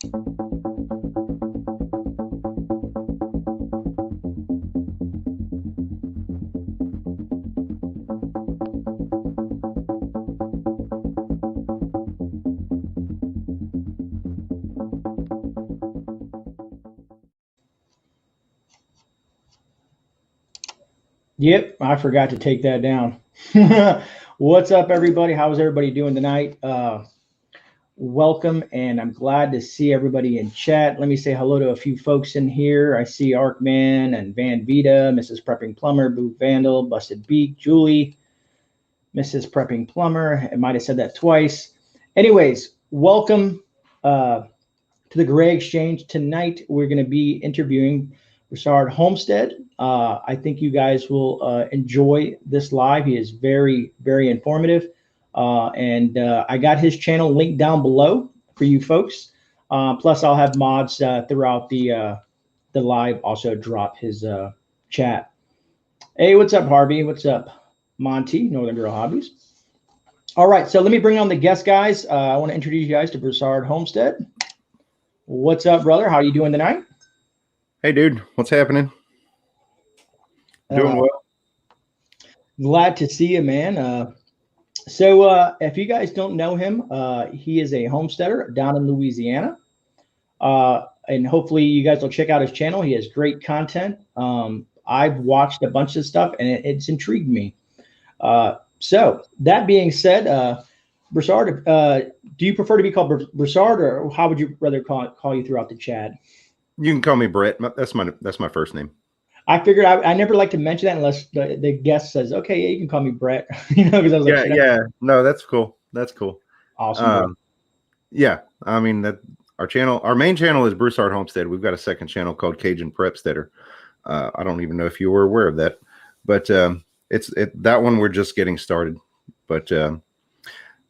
Yep, I forgot to take that down. What's up, everybody? How's everybody doing tonight? Welcome, and I'm glad to see everybody in chat. Let me say hello to a few folks in here. I see Arkman and Van Vita, Mrs. Prepping Plumber, Boo Vandal, Busted Beak, Julie, Mrs. Prepping Plumber. I might have said that twice. Anyways, welcome to the Grey Exchange. Tonight, we're going to be interviewing Broussard Homestead. I think you guys will enjoy this live. He is very, very informative. And I got his channel linked down below for you folks. Plus, I'll have mods throughout the live also drop his chat. Hey, what's up, Harvey? What's up, Monty, Northern Girl Hobbies? All right, so let me bring on the guest, guys. I want to introduce you guys to Broussard Homestead. What's up, brother? How you doing tonight? Hey, dude. What's happening? Doing well. Glad to see you, man. So if you guys don't know him, he is a homesteader down in Louisiana. And hopefully you guys will check out his channel. He has great content. I've watched a bunch of stuff and it's intrigued me. So that being said, Broussard, do you prefer to be called Broussard, or how would you rather call you throughout the chat? You can call me Brett. That's my first name. I figured I never like to mention that unless the guest says, okay, yeah, you can call me Brett. You know, because I was like, yeah. No, that's cool. That's cool. Awesome. Yeah. I mean, that our main channel is Broussard Homestead. We've got a second channel called Cajun Prepsteader. I don't even know if you were aware of that, but that one we're just getting started. But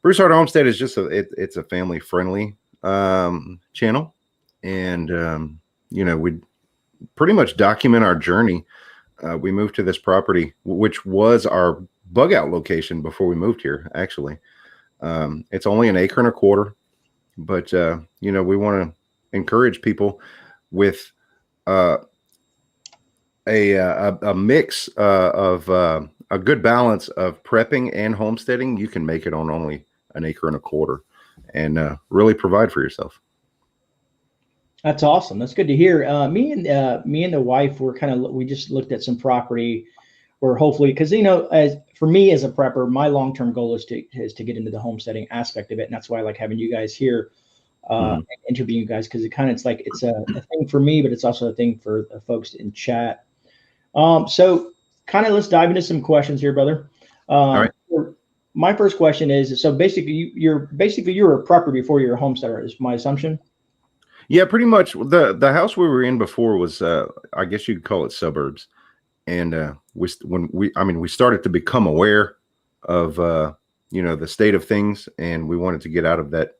Broussard Homestead is just it's a family friendly channel, and we pretty much document our journey. We moved to this property, which was our bug out location before we moved here. Actually, it's only 1.25 acres, but we want to encourage people with a mix of a good balance of prepping and homesteading. You can make it on only 1.25 acres and really provide for yourself. That's awesome. That's good to hear. Me and the wife we just looked at some property, or hopefully, because as for me as a prepper, my long-term goal is to get into the homesteading aspect of it, and that's why I like having you guys here, and interviewing you guys, because it's like it's a thing for me, but it's also a thing for the folks in chat. So kind of let's dive into some questions here, brother. All right. My first question is, so basically you're a prepper before you're a homesteader, is my assumption. Yeah, pretty much. The house we were in before was, I guess you'd call it suburbs, and we started to become aware of the state of things, and we wanted to get out of that.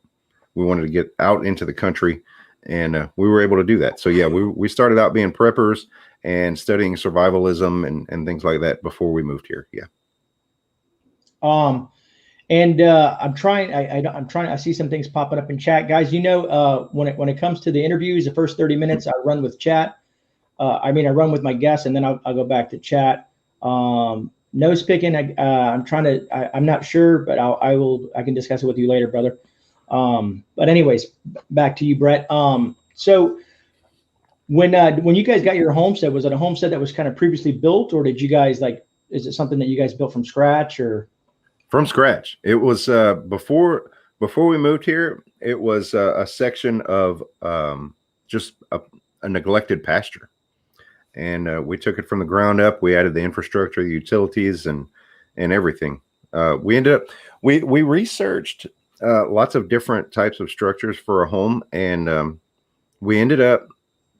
We wanted to get out into the country, and we were able to do that. So yeah, we started out being preppers and studying survivalism and things like that before we moved here. Yeah. And I'm trying. I see some things popping up in chat, guys. When it comes to the interviews, the first 30 minutes I run with chat. I run with my guests, and then I'll go back to chat. Nose picking. I'm not sure, but I can discuss it with you later, brother. But anyways, back to you, Brett. So when you guys got your homestead, was it a homestead that was kind of previously built, or did you guys is it something that you guys built from scratch, or? From scratch. It was before we moved here. It was a section of just a neglected pasture, and we took it from the ground up. We added the infrastructure, the utilities, and everything. We researched lots of different types of structures for a home, and we ended up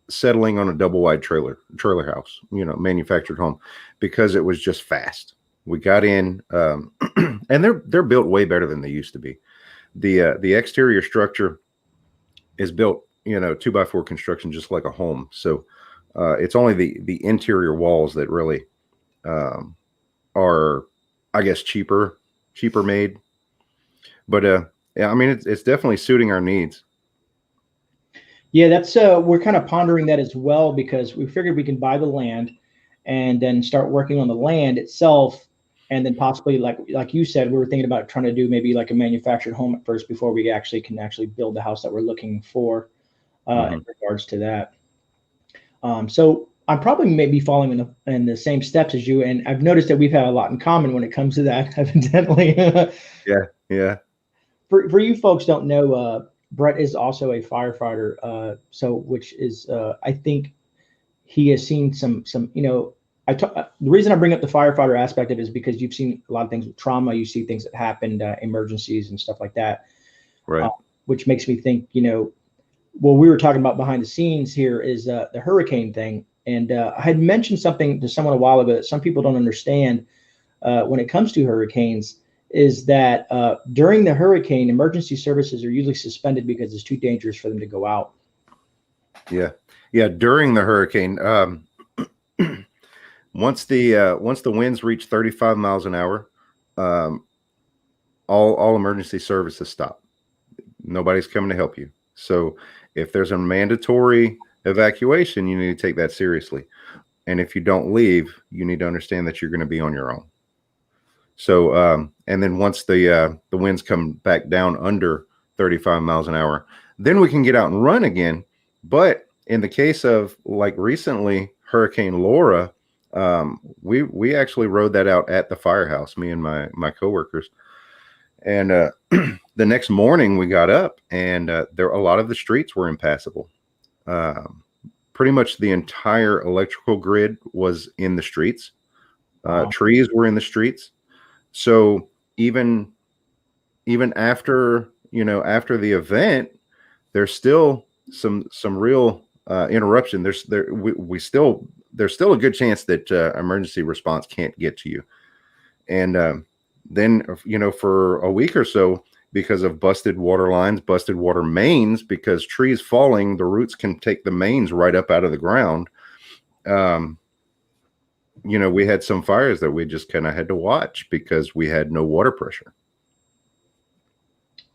settling on a double wide trailer house, manufactured home, because it was just fast. We got in, and they're built way better than they used to be. The exterior structure is built, 2x4 construction, just like a home. So it's only the interior walls that really are, I guess, cheaper made. But yeah, it's definitely suiting our needs. Yeah, that's we're kind of pondering that as well because we figured we can buy the land and then start working on the land itself, and then possibly like you said, we were thinking about trying to do maybe like a manufactured home at first before we actually can actually build the house that we're looking for in regards to that. So I'm probably maybe following in the same steps as you, and I've noticed that we've had a lot in common when it comes to that, evidently. Yeah, yeah. For you folks don't know, Brett is also a firefighter. So which is I think he has seen some the reason I bring up the firefighter aspect of it is because you've seen a lot of things with trauma. You see things that happened, emergencies and stuff like that, Right. which makes me think, what we were talking about behind the scenes here is the hurricane thing. And I had mentioned something to someone a while ago that some people don't understand when it comes to hurricanes is that during the hurricane, emergency services are usually suspended because it's too dangerous for them to go out. Yeah. Yeah. During the hurricane, once the winds reach 35 miles an hour, all emergency services stop. Nobody's coming to help you. So if there's a mandatory evacuation, you need to take that seriously. And if you don't leave, you need to understand that you're going to be on your own. So, and then once the winds come back down under 35 miles an hour, then we can get out and run again. But in the case of like recently, Hurricane Laura, we actually rode that out at the firehouse, me and my coworkers. And the next morning we got up and a lot of the streets were impassable. Pretty much the entire electrical grid was in the streets. Wow. Trees were in the streets. So even after, after the event, there's still some real interruption. There's still a good chance that emergency response can't get to you. And then, for a week or so, because of busted water lines, busted water mains, because trees falling, the roots can take the mains right up out of the ground. We had some fires that we just kind of had to watch because we had no water pressure.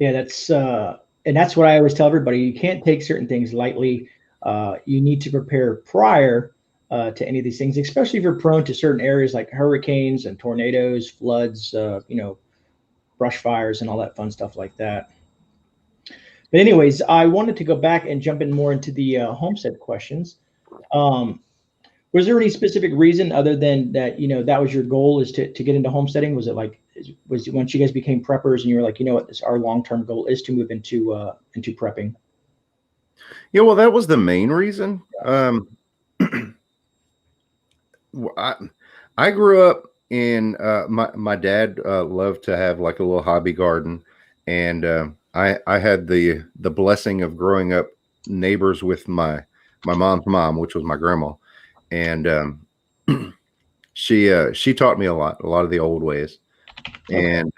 Yeah, that's what I always tell everybody. You can't take certain things lightly. You need to prepare prior to any of these things, especially if you're prone to certain areas like hurricanes and tornadoes, floods, brush fires, and all that fun stuff like that. But anyways, I wanted to go back and jump in more into the homestead questions. Was there any specific reason other than that, that was your goal is to get into homesteading? Was it was it once you guys became preppers and you were like, what, our long-term goal is to move into prepping? Yeah, well, that was the main reason. I grew up in my dad loved to have like a little hobby garden, and I had the blessing of growing up neighbors with my mom's mom, which was my grandma, and she taught me a lot of the old ways. Okay. And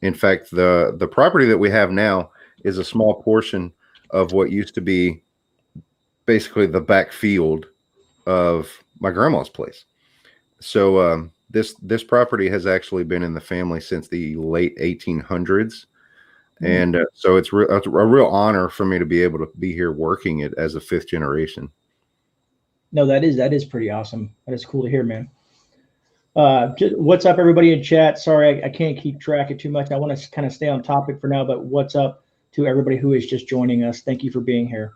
in fact, the property that we have now is a small portion of what used to be basically the back field of my grandma's place. So this property has actually been in the family since the late 1800s. And so it's a real honor for me to be able to be here working it as a fifth generation. No, that is pretty awesome. That is cool to hear, man. What's up, everybody in chat? Sorry, I can't keep track of too much. I want to kind of stay on topic for now, but what's up to everybody who is just joining us? Thank you for being here.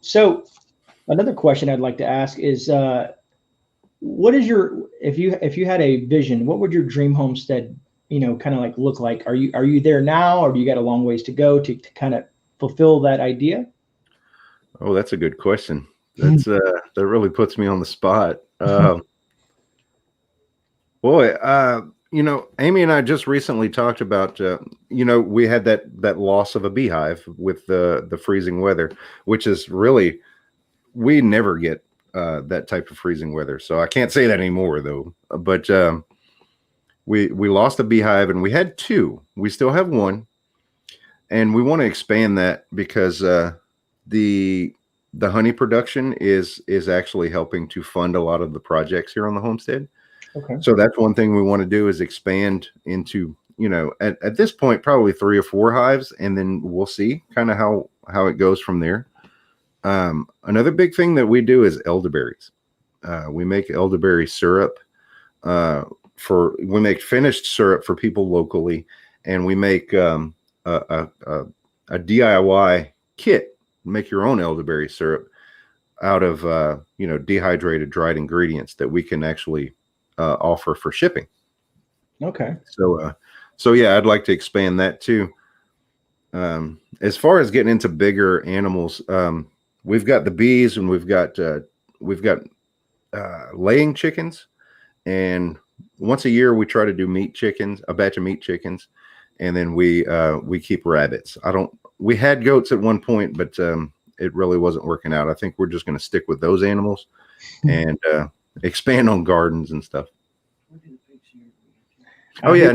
So another question I'd like to ask is, what is if you had a vision, what would your dream homestead, kind of like look like? Are you there now, or do you got a long ways to go to kind of fulfill that idea? Oh, that's a good question. That's that really puts me on the spot. Boy, Amy and I just recently talked about, we had that loss of a beehive with the freezing weather, which is really, we never get that type of freezing weather. So I can't say that anymore though. But we lost a beehive and we had two. We still have one, and we want to expand that because the honey production is actually helping to fund a lot of the projects here on the homestead. Okay. So that's one thing we want to do is expand into at this point, probably 3 or 4 hives, and then we'll see kind of how it goes from there. Another big thing that we do is elderberries. We make elderberry syrup. We make finished syrup for people locally, and we make a DIY kit. Make your own elderberry syrup out of dehydrated, dried ingredients that we can actually offer for shipping. Okay. So yeah, I'd like to expand that too. As far as getting into bigger animals, we've got the bees, and we've got laying chickens, and once a year we try to do a batch of meat chickens, and then we keep rabbits. We had goats at one point, but it really wasn't working out. I think we're just going to stick with those animals and expand on gardens and stuff. Oh yeah,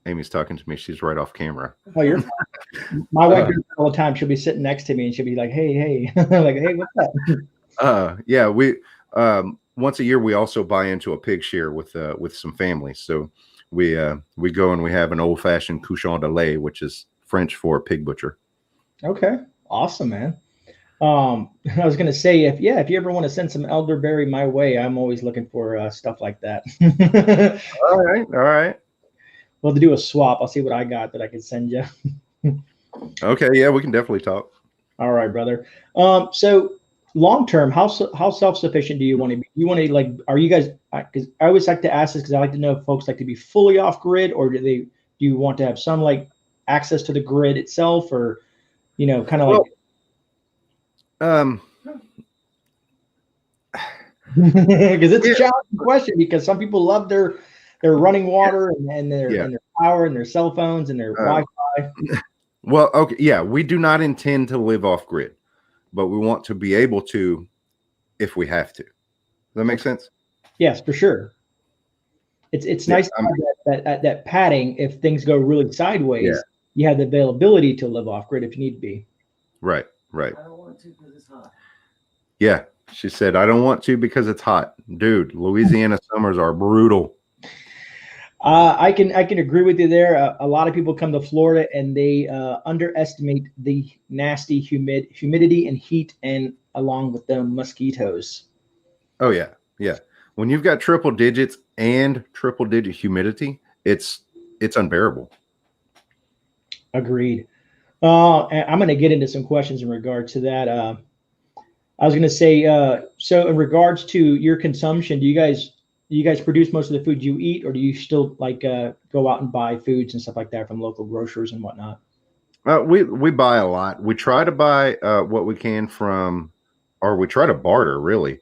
Amy's talking to me. She's right off camera. Oh, you're fine. My wife does that all the time. She'll be sitting next to me and she'll be like, "Hey," like, "Hey, what's up?" Yeah, we once a year we also buy into a pig shear with some families. So we go and we have an old-fashioned couchon de lait, which is French for pig butcher. Okay, awesome, man. I was gonna say if you ever want to send some elderberry my way, I'm always looking for stuff like that. All right. Well, to do a swap, I'll see what I got that I can send you. Okay, yeah, we can definitely talk. All right, brother. So long term, how self-sufficient do you want to be? You want to are you guys? Because I always like to ask this because I like to know if folks like to be fully off grid, or do you want to have some access to the grid itself, or kind of because it's a challenging question, because some people love their running water and their power and their cell phones and their Wi-Fi. Well, okay, yeah, we do not intend to live off grid, but we want to be able to if we have to. Does that make sense? Yes, for sure. It's nice to have that padding if things go really sideways. Yeah. You have the availability to live off grid if you need to be. Right. I don't want to because it's hot. Yeah, she said, I don't want to because it's hot. Dude, Louisiana summers are brutal. I can agree with you there. A lot of people come to Florida and they underestimate the nasty humidity and heat, and along with the mosquitoes. Oh yeah. When you've got triple digits and triple digit humidity, it's unbearable. Agreed. And I'm going to get into some questions in regard to that. I was going to say, so in regards to your consumption, do you guys produce most of the food you eat, or do you still go out and buy foods and stuff like that from local grocers and whatnot? We buy a lot. We try to buy what we can or we try to barter really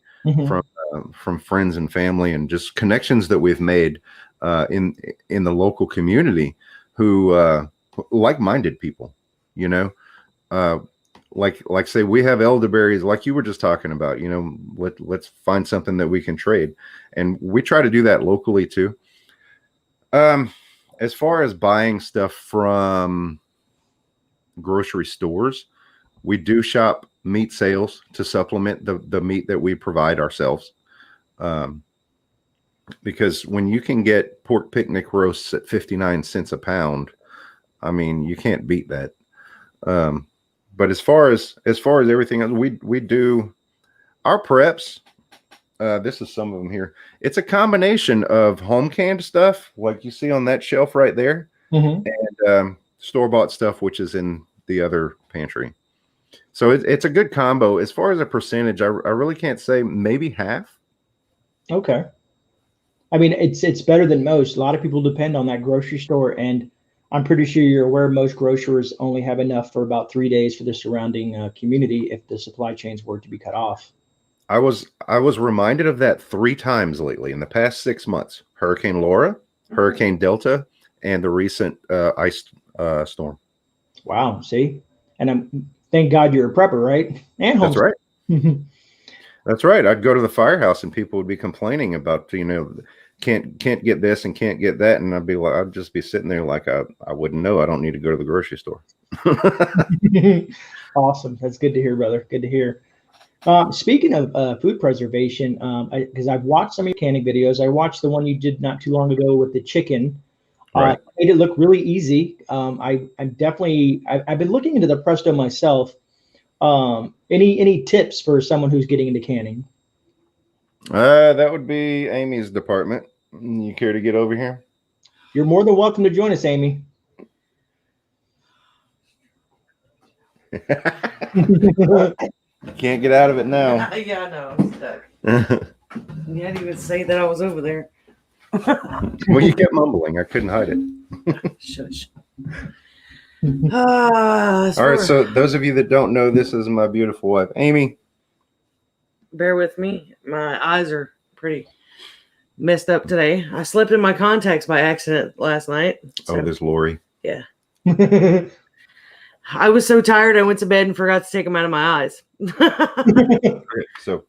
from friends and family and just connections that we've made in the local community who like-minded people, like say we have elderberries like you were just talking about, let's find something that we can trade, and we try to do that locally too. As far as buying stuff from grocery stores, we do shop meat sales to supplement the meat that we provide ourselves, because when you can get pork picnic roasts at 59 cents a pound, I mean, you can't beat that. But as far as everything else, we do our preps. This is some of them here. It's a combination of home canned stuff, like you see on that shelf right there, and store-bought stuff, which is in the other pantry. So it's a good combo. As far as a percentage, I really can't say, maybe half. Okay. I mean, it's better than most. A lot of people depend on that grocery store, and I'm pretty sure you're aware most grocers only have enough for about 3 days for the surrounding community if the supply chains were to be cut off. I was reminded of that 3 times lately in the past 6 months: Hurricane Laura, Hurricane Delta, and the recent ice storm. Wow. See, and thank God you're a prepper, right? And Homestead. That's right. That's right. I'd go to the firehouse and people would be complaining about, can't get this and can't get that, and I'd just be sitting there like I wouldn't know. I don't need to go to the grocery store. Awesome. That's good to hear, brother. Good to hear. Speaking of food preservation, because I've watched some of your canning videos. I watched the one you did not too long ago with the chicken. Right. Made it look really easy. I'm definitely, I've been looking into the Presto myself. Any tips for someone who's getting into canning? That would be Amy's department. You care to get over here? You're more than welcome to join us, Amy. Can't get out of it now. Yeah, I know. I'm stuck. You didn't even say that I was over there. Well, you kept mumbling. I couldn't hide it. Shush. All right. So those of you that don't know, this is my beautiful wife, Amy. Bear with me. My eyes are pretty messed up today. I slipped in my contacts by accident last night. So, Oh, this Lori. yeah. I was so tired I went to bed and forgot to take them out of my eyes. So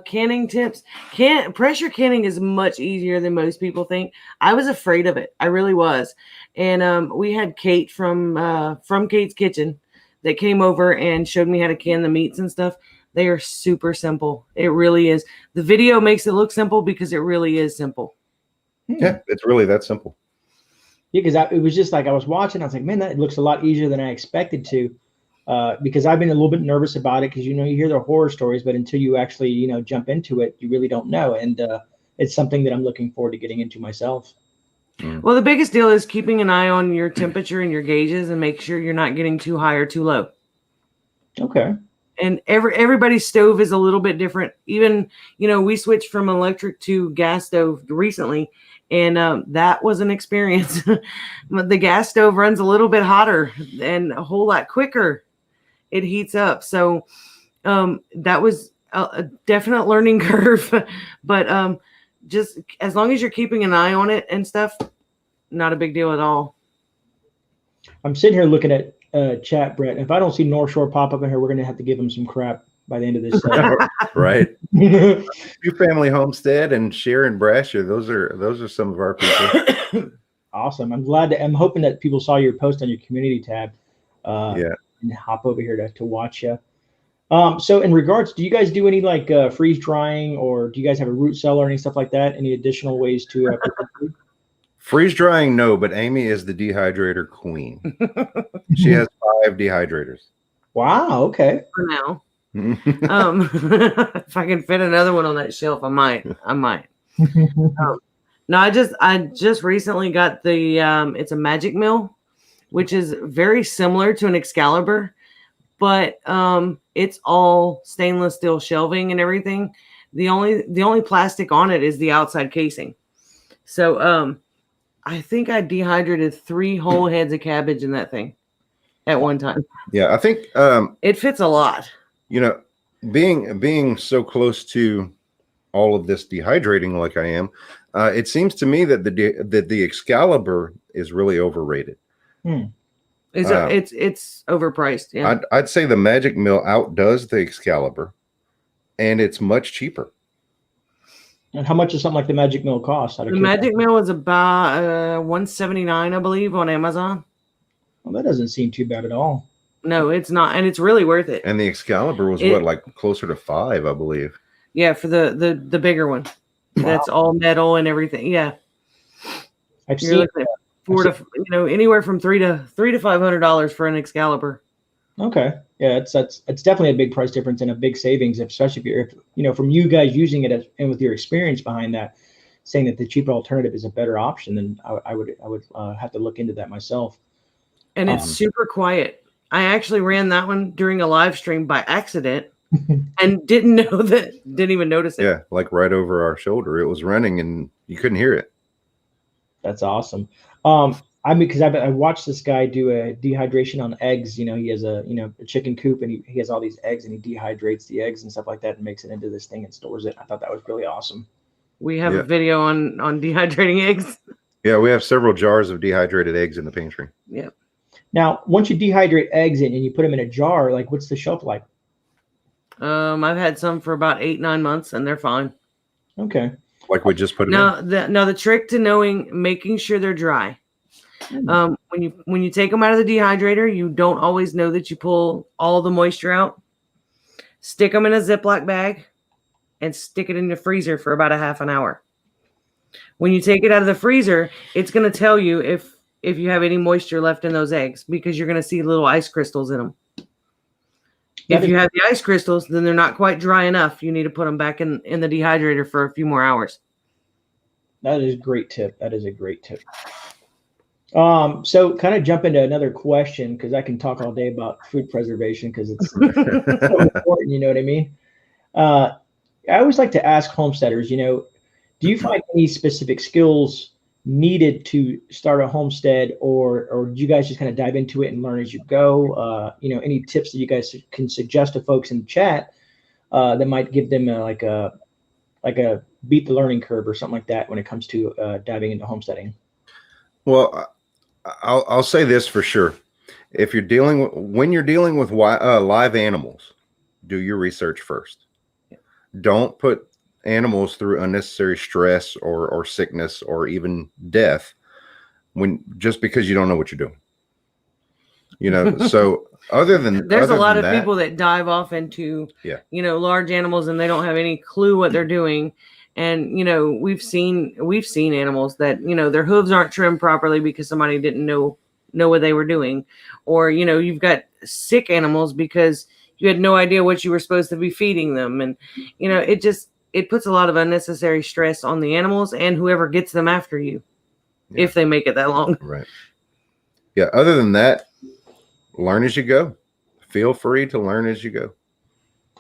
canning tips. Pressure canning is much easier than most people think. I was afraid of it. I really was. And we had Kate from Kate's Kitchen that came over and showed me how to can the meats and stuff. They are super simple. It really is. The video makes it look simple because it really is simple. yeah, it's really that simple. Yeah, because it was just like I was watching. I was like, man, that looks a lot easier than I expected to. Because I've been a little bit nervous about it because, you hear the horror stories, but until you actually, jump into it, you really don't know. And it's something that I'm looking forward to getting into myself. Well, the biggest deal is keeping an eye on your temperature and your gauges and make sure you're not getting too high or too low. Okay. And everybody's stove is a little bit different. Even, we switched from electric to gas stove recently, and that was an experience. The gas stove runs a little bit hotter and a whole lot quicker. It heats up. So that was a definite learning curve. But just as long as you're keeping an eye on it and stuff, not a big deal at all. I'm sitting here looking at chat, Brett. If I don't see North Shore pop up in here, we're going to have to give him some crap by the end of this. Right. You Family Homestead and Sharon Brasher. Those are some of our people. Awesome. I'm hoping that people saw your post on your community tab. Yeah. And hop over here to watch you. So in regards, do you guys do any like freeze drying, or do you guys have a root cellar or any stuff like that? Any additional ways to Freeze drying? No, but Amy is the dehydrator queen. She has 5 dehydrators. Wow. Okay. For now. If I can fit another one on that shelf, I might. No, I just recently got the it's a Magic Mill, which is very similar to an Excalibur, but it's all stainless steel shelving and everything. The only plastic on it is the outside casing. So I think I dehydrated 3 whole heads of cabbage in that thing at one time. Yeah, I think it fits a lot. Being so close to all of this dehydrating like I am, it seems to me that the Excalibur is really overrated. It's overpriced. Yeah, I'd say the Magic Mill outdoes the Excalibur, and it's much cheaper. And how much does something like the Magic Mill cost? The Magic Mill is about $179, I believe, on Amazon. Well, that doesn't seem too bad at all. No, it's not, and it's really worth it. And the Excalibur was like closer to $5, I believe. Yeah, for the bigger one. Wow. That's all metal and everything. Yeah, I've seen anywhere from $300 to $500 for an Excalibur. Okay, yeah, it's definitely a big price difference and a big savings, especially if from you guys using it and with your experience behind that, saying that the cheaper alternative is a better option. Then I would have to look into that myself. And it's super quiet. I actually ran that one during a live stream by accident and didn't even notice it. Yeah, like right over our shoulder. It was running and you couldn't hear it. That's awesome. Because I watched this guy do a dehydration on eggs. He has a chicken coop, and he has all these eggs, and he dehydrates the eggs and stuff like that and makes it into this thing and stores it. I thought that was really awesome. We have a video on dehydrating eggs. Yeah, we have several jars of dehydrated eggs in the pantry. Yeah. Now, once you dehydrate eggs and you put them in a jar, like what's the shelf life? I've had some for about 8-9 months, and they're fine. Okay. Like we just put them in? The trick to making sure they're dry. When you take them out of the dehydrator, you don't always know that you pull all the moisture out. Stick them in a Ziploc bag and stick it in the freezer for about a half an hour. When you take it out of the freezer, it's going to tell you if you have any moisture left in those eggs, because you're going to see little ice crystals in them. If you have the ice crystals, then they're not quite dry enough. You need to put them back in the dehydrator for a few more hours. That is a great tip. That is a great tip. So kind of jump into another question, because I can talk all day about food preservation because it's so important. You know what I mean? I always like to ask homesteaders, do you find any specific skills needed to start a homestead, or do you guys just kind of dive into it and learn as you go? Any tips that you guys can suggest to folks in the chat that might give them like a beat the learning curve or something like that when it comes to diving into homesteading? Well, I'll say this for sure. If you're when you're dealing with live animals, do your research first. Don't put animals through unnecessary stress or sickness or even death just because you don't know what you're doing. So there's a lot of people that dive off into large animals and they don't have any clue what they're doing. And we've seen animals that their hooves aren't trimmed properly because somebody didn't know what they were doing, or you've got sick animals because you had no idea what you were supposed to be feeding them. And it puts a lot of unnecessary stress on the animals and whoever gets them after you, if they make it that long. Right. Yeah. Other than that, learn as you go. Feel free to learn as you go.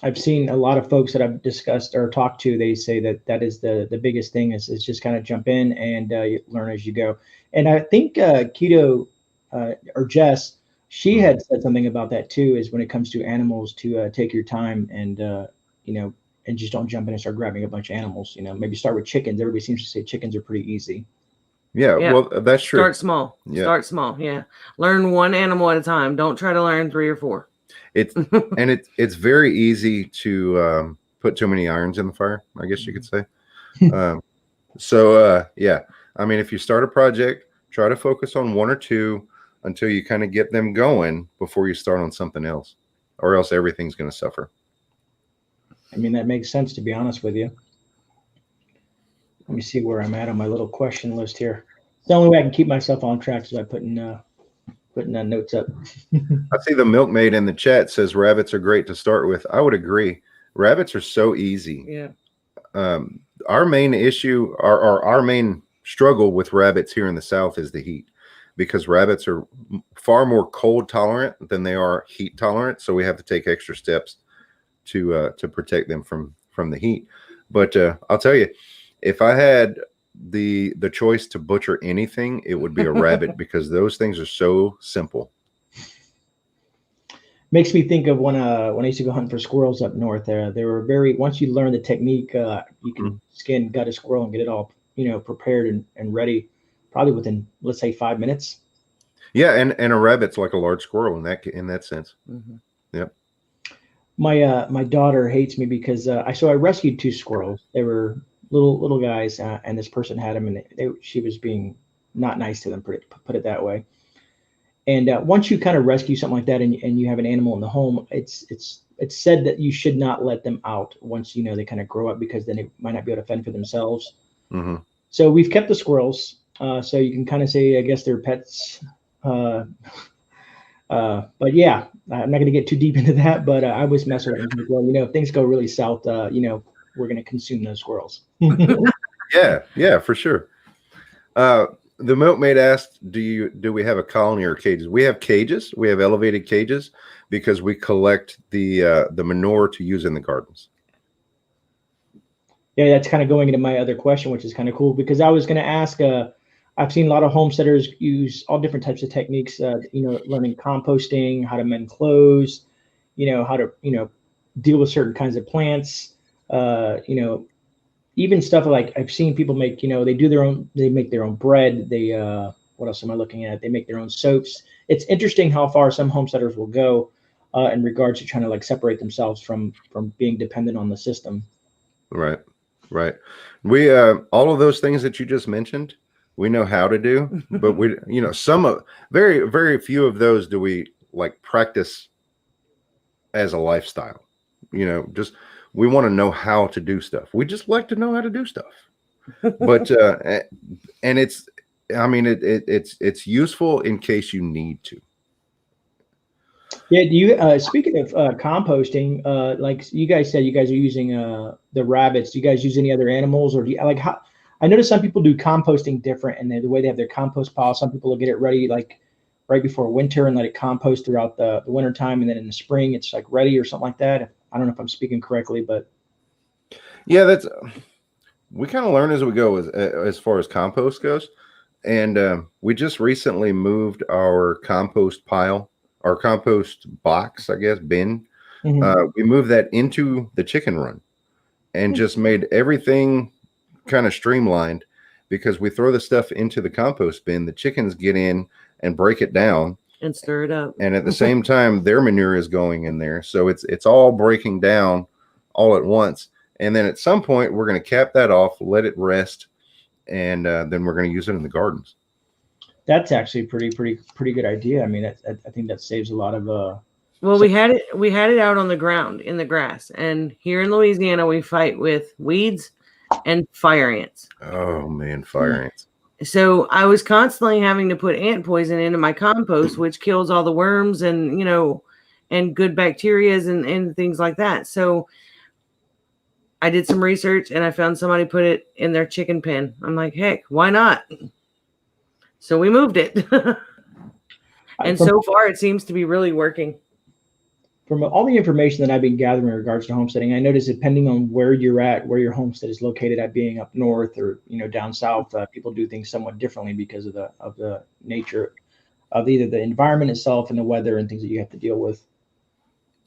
I've seen a lot of folks that I've discussed or talked to, they say that is the biggest thing is just kind of jump in and you learn as you go. And I think Keto or Jess, she had said something about that too, is when it comes to animals to take your time and, and just don't jump in and start grabbing a bunch of animals. Maybe start with chickens. Everybody seems to say chickens are pretty easy. Yeah. Well, that's true. Start small. Yeah. Start small. Yeah. Learn one animal at a time. Don't try to learn 3 or 4. It's very easy to put too many irons in the fire, I guess you could say. I mean, if you start a project, try to focus on 1 or 2 until you kind of get them going before you start on something else, or else everything's going to suffer. I mean, that makes sense, to be honest with you. Let me see where I'm at on my little question list here. The only way I can keep myself on track is by putting notes up. I see the milkmaid in the chat says rabbits are great to start with. I would agree. Rabbits are so easy. Yeah. Our main issue, our main struggle with rabbits here in the South is the heat, because rabbits are far more cold tolerant than they are heat tolerant. So we have to take extra steps to protect them from the heat. But I'll tell you, if I had the choice to butcher anything, it would be a rabbit, because those things are so simple. Makes me think of when I used to go hunting for squirrels up north. They were once you learn the technique, you can skin, gut a squirrel and get it all prepared and ready, probably within, let's say, 5 minutes. Yeah, and a rabbit's like a large squirrel in that sense. Mm-hmm. Yep. My daughter hates me because I rescued 2 squirrels. They were little guys, and this person had them, and she was being not nice to them, put it that way. And once you kind of rescue something like that, and you have an animal in the home, it's said that you should not let them out once they kind of grow up, because then they might not be able to fend for themselves. Mm-hmm. So we've kept the squirrels, so you can kind of say, I guess, they're pets. But yeah, I'm not going to get too deep into that. But I was messing with them. Well, if things go really south, we're going to consume those squirrels. Yeah, for sure. The milkmaid asked, do we have a colony or cages? We have cages. We have elevated cages because we collect the manure to use in the gardens. Yeah, that's kind of going into my other question, which is kind of cool, because I was going to ask, I've seen a lot of homesteaders use all different types of techniques, learning composting, how to mend clothes, how to, deal with certain kinds of plants, even stuff like I've seen people make, they make their own bread. They, what else am I looking at? They make their own soaps. It's interesting how far some homesteaders will go in regards to trying to separate themselves from being dependent on the system. Right. We, all of those things that you just mentioned, we know how to do, but we, very, very few of those do we practice as a lifestyle. We want to know how to do stuff. We just like to know how to do stuff. But and it's, I mean, it's useful in case you need to. Yeah. Do you speaking of composting, like you guys said, you guys are using the rabbits. Do you guys use any other animals, or do you like how? I notice some people do composting different, and the way they have their compost pile. Some people will get it ready like right before winter and let it compost throughout the winter time, and then in the spring it's like ready or something like that. I don't know if I'm speaking correctly, but Yeah, that's, we kind of learn as we go as far as compost goes. And we just recently moved our compost pile, our compost box, I guess, bin. We moved that into the chicken run and just made everything kind of streamlined, because we throw the stuff into the compost bin, the chickens get in and break it down and stir it up. And at the same time, their manure is going in there. So it's all breaking down all at once. And then at some point, we're going to cap that off, let it rest, and then we're going to use it in the gardens. That's actually pretty good idea. I mean, I think that saves a lot of. Well, we had it out on the ground in the grass, and here in Louisiana, we fight with weeds and fire ants. Oh man, fire ants! So I was constantly having to put ant poison into my compost, which kills all the worms and and good bacterias and things like that. So I did some research and I found somebody put it in their chicken pen. I'm like, heck, why not? So we moved it. And so far it seems to be really working. From all the information that I've been gathering in regards to homesteading, I notice depending on where you're at, where your homestead is located at, being up north or down south, people do things somewhat differently because of the nature of either the environment itself and the weather and things that you have to deal with.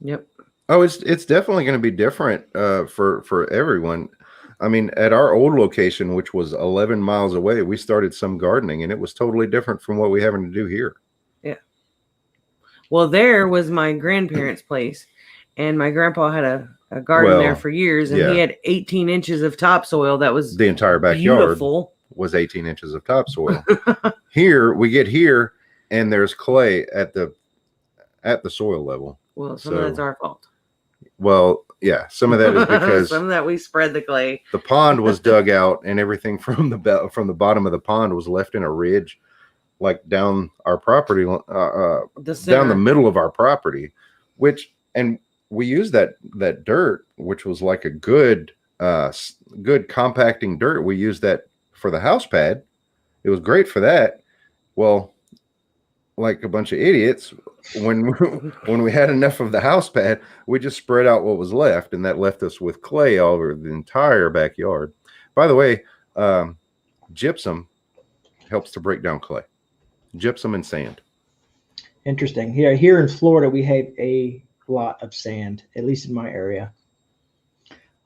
Yep. Oh, it's definitely going to be different for everyone. I mean, at our old location, which was 11 miles away, we started some gardening, and it was totally different from what we're having to do here. Yeah. Well, there was my grandparents' place, and my grandpa had a garden there for years, and he had 18 inches of topsoil. That was the entire backyard. Beautiful. Was 18 inches of topsoil. Here, we get here, and there's clay at the soil level. Well, some of that's our fault. Well, yeah, some of that is because some of that we spread the clay. The pond was dug out, and everything from the bottom of the pond was left in a ridge, like down our property, down the middle of our property, and we used that dirt, which was like a good compacting dirt. We used that for the house pad. It was great for that. Well, like a bunch of idiots, when we had enough of the house pad, we just spread out what was left, and that left us with clay all over the entire backyard. By the way, gypsum helps to break down clay. Gypsum and sand. Interesting. Here in Florida, we have a lot of sand, at least in my area.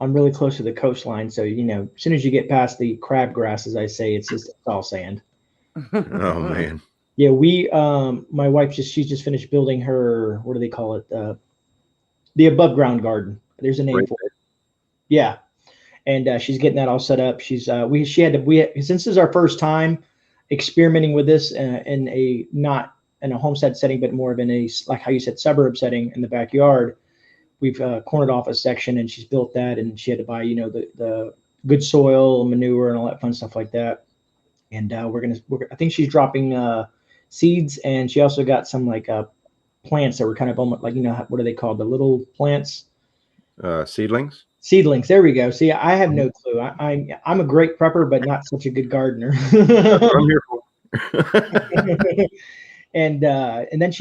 I'm really close to the coastline, so as soon as you get past the crabgrass, as I say, it's all sand. Oh man. Yeah, my wife she's just finished building her, what do they call it? The above ground garden. There's a name for it. Yeah. And she's getting that all set up. Since this is our first time experimenting with this not in a homestead setting, but more of in a, like how you said, suburb setting in the backyard. We've cornered off a section, and she's built that, and she had to buy, the good soil, manure, and all that fun stuff like that. And I think she's dropping seeds, and she also got some like plants that were kind of almost like, what are they called? The little plants? Seedlings. Seedlings. There we go. See, I have no clue. I'm a great prepper, but not such a good gardener. I'm here for. And then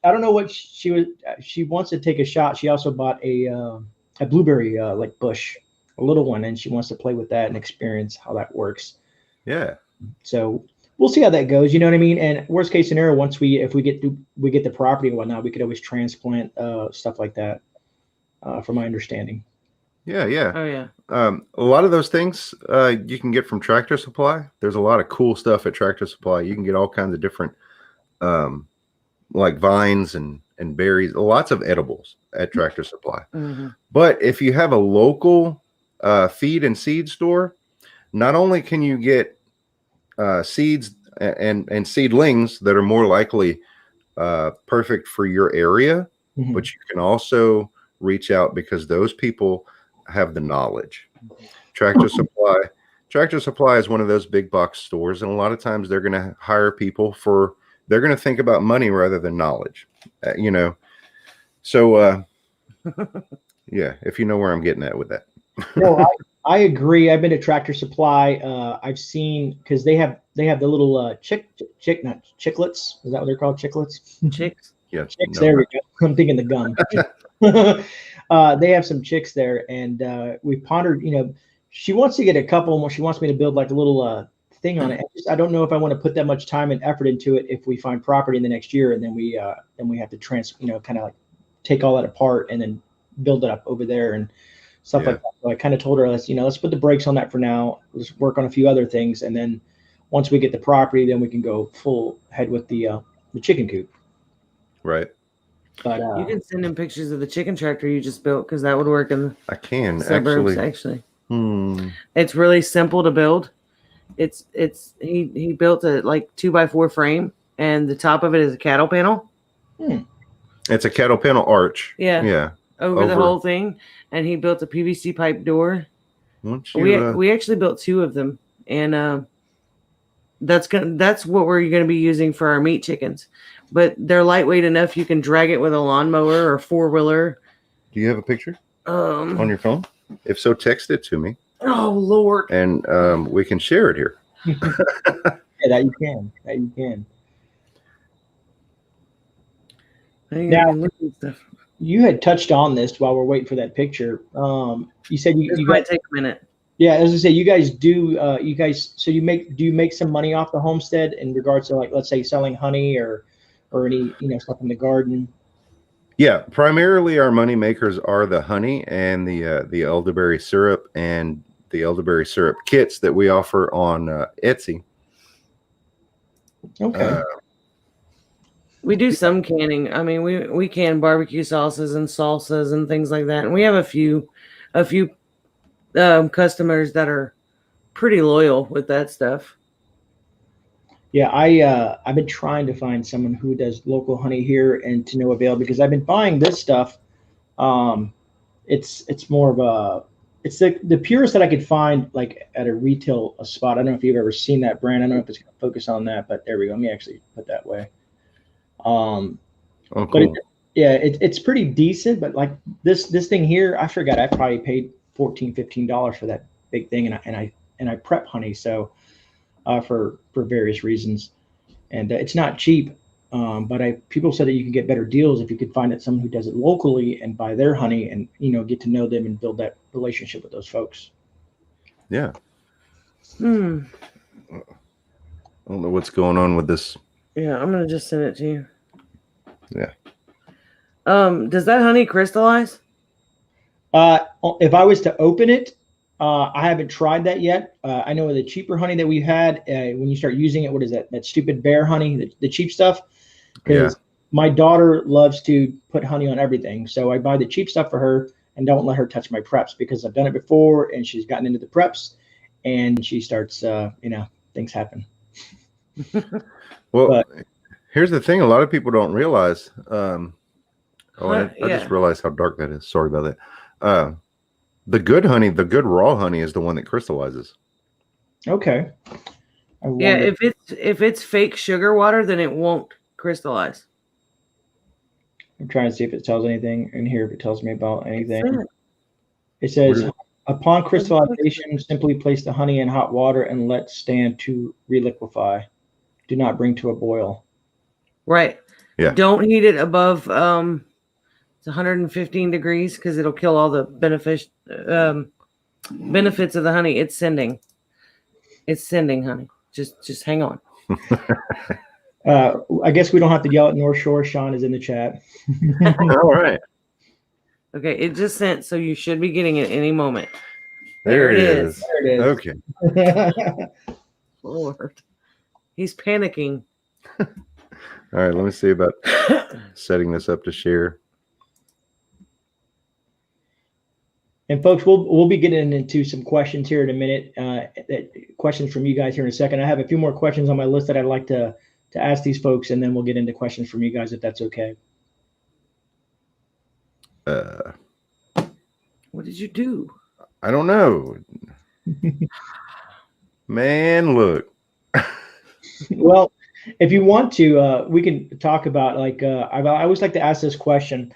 I don't know what she wants to take a shot. She also bought a blueberry like bush, a little one, and she wants to play with that and experience how that works. Yeah. So we'll see how that goes. You know what I mean? And worst case scenario, if we get the property and whatnot, we could always transplant stuff like that. From my understanding. Yeah. Oh yeah. A lot of those things you can get from Tractor Supply. There's a lot of cool stuff at Tractor Supply. You can get all kinds of different like vines and berries, lots of edibles at Tractor Supply. Mm-hmm. But if you have a local feed and seed store, not only can you get seeds and seedlings that are more likely perfect for your area, mm-hmm. but you can also reach out because those people have the knowledge. Tractor Supply Tractor Supply is one of those big box stores, and a lot of times they're going to hire people they're going to think about money rather than knowledge, you know. So, yeah, if you know where I'm getting at with that. No, I agree. I've been to Tractor Supply. I've seen because they have the little not chiclets. Is that what they're called? Chiclets? Chicks. Yeah, Chicks. no. There we go. I'm thinking the gum. They have some chicks there, and we pondered. You know, she wants to get a couple. She wants me to build like a little thing on it. I don't know if I want to put that much time and effort into it if we find property in the next year, and then we have to kind of like take all that apart and then build it up over there and stuff like that. So I kind of told her, let's put the brakes on that for now. Let's work on a few other things, and then once we get the property, then we can go full head with the chicken coop. Right. But you can send him pictures of the chicken tractor you just built, because that would work in I can the suburbs. Actually, it's really simple to build. He built a like 2x4 frame, and the top of it is a cattle panel. It's a cattle panel arch. Yeah. Over the whole thing, and he built a PVC pipe door. We actually built 2 of them, and that's what we're gonna be using for our meat chickens. But they're lightweight enough you can drag it with a lawnmower or 4-wheeler. Do you have a picture on your phone? If so, text it to me. Oh Lord! And we can share it here. Yeah, that you can. Now, you had touched on this while we're waiting for that picture. You said you might take a minute. Yeah, as I say, you guys do. So do you make some money off the homestead in regards to, like, let's say selling honey or any stuff in the garden? Yeah, primarily our money makers are the honey and the elderberry syrup and the elderberry syrup kits that we offer on Etsy. Okay. We do some canning. I mean, we can barbecue sauces and salsas and things like that. And we have a few customers that are pretty loyal with that stuff. Yeah, I've been trying to find someone who does local honey here and to no avail, because I've been buying this stuff. It's more of it's the purest that I could find, like at a retail spot. I don't know if you've ever seen that brand. I don't know if it's going to focus on that, but there we go. Let me actually put that way. Cool. But it's pretty decent. But like this thing here, I forgot I probably paid $14-15 for that big thing, and I prep honey, so for various reasons, and it's not cheap. But people said that you can get better deals if you could find someone who does it locally and buy their honey, and get to know them and build that relationship with those folks. Yeah. I don't know what's going on with this. Yeah, I'm gonna just send it to you. Yeah. Does that honey crystallize? If I was to open it, I haven't tried that yet. I know the cheaper honey that we had, when you start using it, what is that stupid bear honey, the cheap stuff? Because my daughter loves to put honey on everything. So I buy the cheap stuff for her and don't let her touch my preps, because I've done it before and she's gotten into the preps and she starts, things happen. Well, here's the thing. A lot of people don't realize. I just realized how dark that is. Sorry about that. The good honey, the good raw honey, is the one that crystallizes. Okay. Yeah, if it's fake sugar water, then it won't crystallize. I'm trying to see if it tells anything in here. If it tells me about anything, it says, upon crystallization, simply place the honey in hot water and let stand to reliquefy. Do not bring to a boil. Right. Yeah. Don't heat it above it's 115 degrees, because it'll kill all the benefits of the honey. It's sending honey. Just hang on. I guess we don't have to yell at North Shore. Sean is in the chat. All right. Okay, it just sent, so you should be getting it any moment. There it is. There it is. Okay. Lord. He's panicking. All right, let me see about setting this up to share. And folks, we'll be getting into some questions here in a minute. Questions from you guys here in a second. I have a few more questions on my list that I'd like to ask these folks, and then we'll get into questions from you guys, if that's okay. What did you do? I don't know. Man, look. Well, if you want to, we can talk about like I always like to ask this question.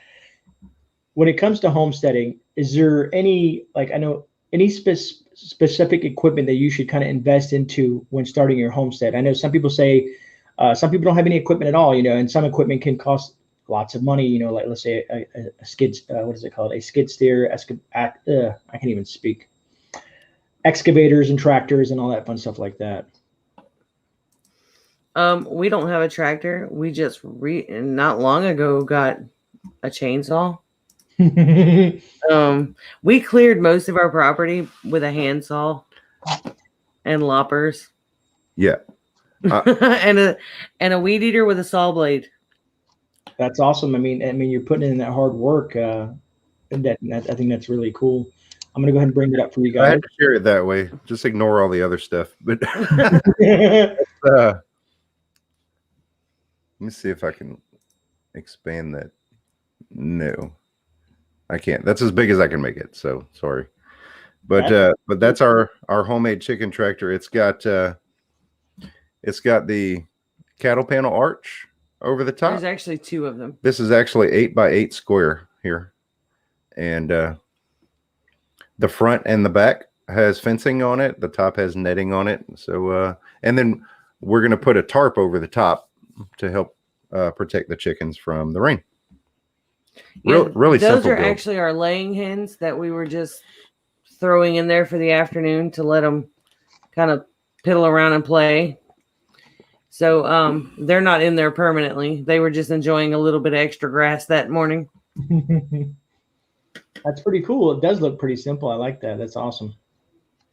When it comes to homesteading, is there any like I know any specific equipment that you should kind of invest into when starting your homestead? I know some people say some people don't have any equipment at all, and some equipment can cost lots of money. Like let's say a skid, what is it called? A skid steer, I can't even speak. Excavators and tractors and all that fun stuff like that. We don't have a tractor. We just not long ago got a chainsaw. We cleared most of our property with a handsaw and loppers. Yeah. and a weed eater with a saw blade. That's awesome. I mean, you're putting in that hard work. I think that's really cool. I'm gonna go ahead and bring it up for you guys. I had to share it that way. Just ignore all the other stuff. But let me see if I can expand that. No, I can't. That's as big as I can make it. So sorry. But that's our homemade chicken tractor. It's got the cattle panel arch over the top. There's actually 2 of them. This is actually 8x8 square here, and the front and the back has fencing on it. The top has netting on it. So and then we're going to put a tarp over the top to help protect the chickens from the rain. Really those simple are build. actually our laying hens that we were just throwing in there for the afternoon to let them kind of piddle around and play. So they're not in there permanently. They were just enjoying a little bit of extra grass that morning. That's pretty cool. It does look pretty simple. I like that. That's awesome.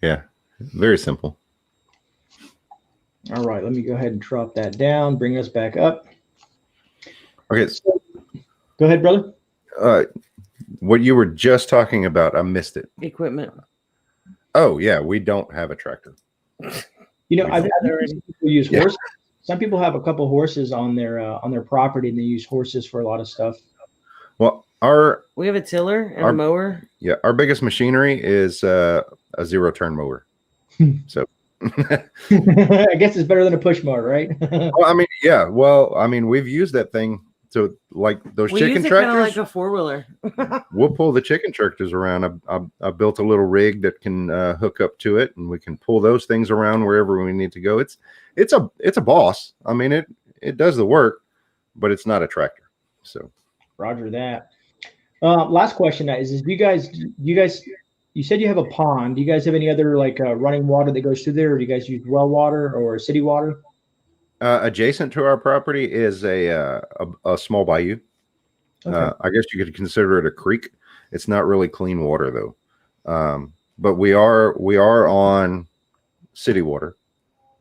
Yeah, very simple. All right, let me go ahead and drop that down, bring us back up. Okay. So, go ahead, brother. What you were just talking about, I missed it. Equipment. Oh, yeah, we don't have a tractor. I've seen people use horses. Some people have a couple horses on their property, and they use horses for a lot of stuff. Well, we have a tiller and a mower. Yeah, our biggest machinery is a 0-turn mower. So I guess it's better than a push mower, right? Well, I mean, yeah. Well, I mean, we've used that thing to like those chicken tractors. Kind of like a 4-wheeler. We'll pull the chicken tractors around. I built a little rig that can hook up to it, and we can pull those things around wherever we need to go. It's a boss. I mean, it does the work, but it's not a tractor. So, Roger that. Last question is you said you have a pond. Do you guys have any other like running water that goes through there, or do you guys use well water or city water? Adjacent to our property is a small bayou. Okay. I guess you could consider it a creek. It's not really clean water though. But we are on city water.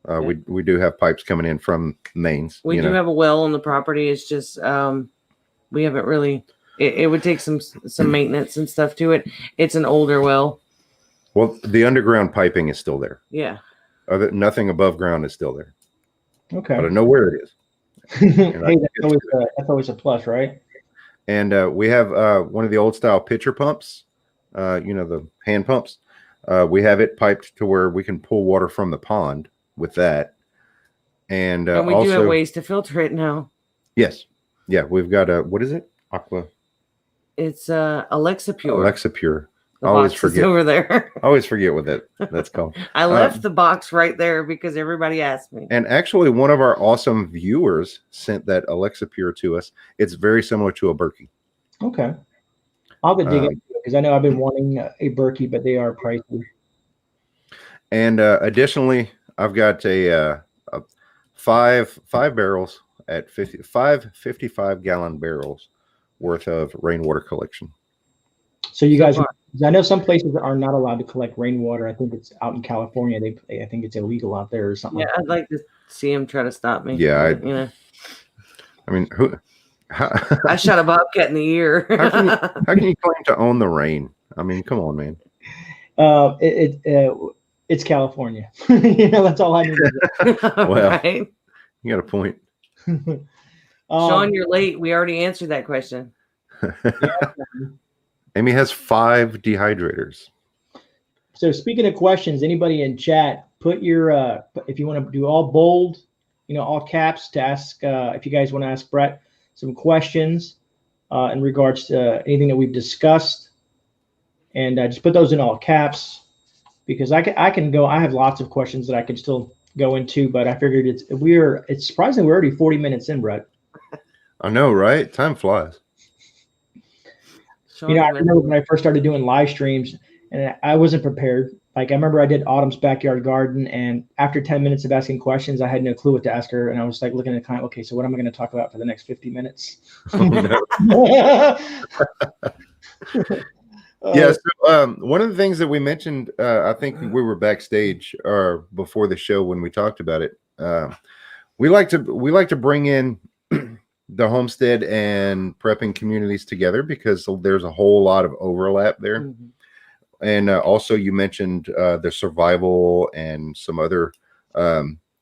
Okay. We do have pipes coming in from mains. We do have a well on the property. It's just we haven't really. It would take some maintenance and stuff to it. It's an older well. Well, the underground piping is still there. Yeah. Nothing above ground is still there. Okay. But I know where it is. Hey, that's always a plus, right? And we have one of the old style pitcher pumps, the hand pumps. We have it piped to where we can pull water from the pond with that. And we also do have ways to filter it now. Yes. Yeah, we've got what is it? Aqua. It's Alexa Pure. Alexa Pure. I always forget over there. I always forget what that's called. I left the box right there because everybody asked me. And actually, one of our awesome viewers sent that Alexa Pure to us. It's very similar to a Berkey. Okay. I'll dig into it because I know I've been wanting a Berkey, but they are pricey. And additionally, I've got a five barrels at 55-gallon barrels worth of rainwater collection. So you guys, I know some places are not allowed to collect rainwater. I think it's out in California. I think it's illegal out there or something. Yeah, I'd like to see them try to stop me. Yeah, I mean, I shot a bobcat in the ear. how can you claim to own the rain? I mean, come on, man. It's California. That's all I need to do. Well, right? You got a point. Sean, you're late. We already answered that question. Amy has 5 dehydrators. So speaking of questions, anybody in chat, put your if you want to do all bold, all caps to ask. If you guys want to ask Brett some questions in regards to anything that we've discussed, and just put those in all caps, because I can go. I have lots of questions that I can still go into, but I figured it's surprising we're already 40 minutes in, Brett. I know, right? Time flies. I remember when I first started doing live streams, and I wasn't prepared. Like, I remember I did Autumn's backyard garden, and after 10 minutes of asking questions, I had no clue what to ask her, and I was like looking at the client. Okay, so what am I going to talk about for the next 50 minutes? Yeah. So, one of the things that we mentioned, I think we were backstage or before the show when we talked about it. We like to bring in the homestead and prepping communities together because there's a whole lot of overlap there. Mm-hmm. And also you mentioned the survival and some other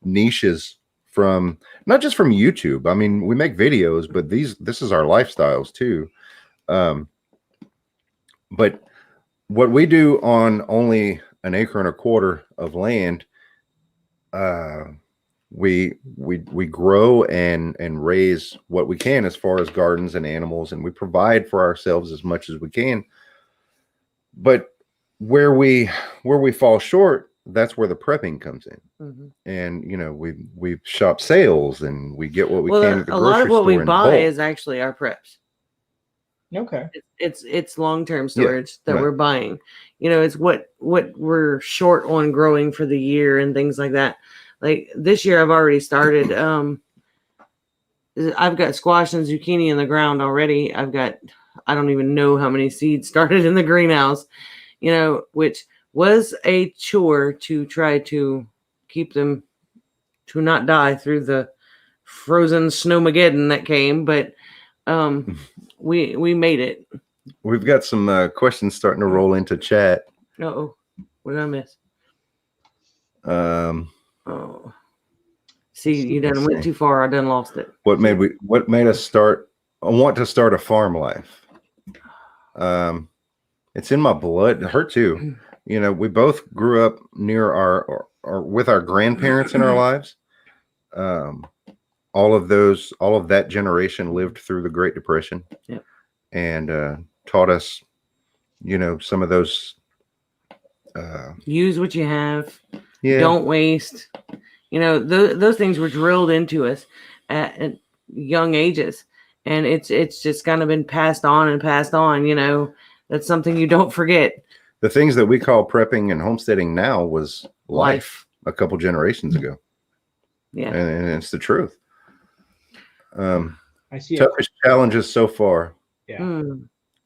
niches from not just from YouTube. I mean, we make videos, but this is our lifestyles too. But what we do on only an acre and a quarter of land, we grow and raise what we can as far as gardens and animals, and we provide for ourselves as much as we can. But where we fall short, that's where the prepping comes in. Mm-hmm. And we shop sales and we get what we can at the grocery store. A lot of what we buy is actually our preps. Okay. It's long-term storage that we're buying. It's what we're short on growing for the year and things like that. Like this year I've already started. I've got squash and zucchini in the ground already. I don't even know how many seeds started in the greenhouse, which was a chore to try to keep them to not die through the frozen snowmageddon that came. But we made it. We've got some questions starting to roll into chat. Uh-oh. What did I miss? Oh, see, you done went too far. I done lost it. What made us want to start a farm life? It's in my blood. It hurt too. We both grew up near our with our grandparents in our lives. All of that generation lived through the Great Depression. Yep. And taught us, some of those. Use what you have. Yeah. Don't waste. Those things were drilled into us at young ages, and it's just kind of been passed on and passed on. That's something you don't forget. The things that we call prepping and homesteading now was life a couple generations ago. Yeah, and it's the truth. I see toughest challenges so far. Yeah,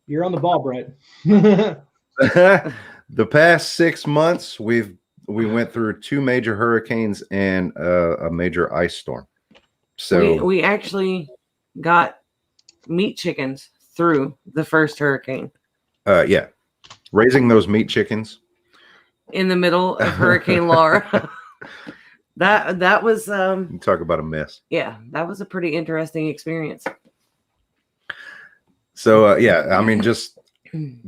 you're on the ball, Brett. The past 6 months, we went through 2 major hurricanes and a major ice storm. So we actually got meat chickens through the first hurricane. Yeah, raising those meat chickens in the middle of Hurricane Laura. That was you talk about a mess. Yeah, that was a pretty interesting experience. So yeah, I mean, just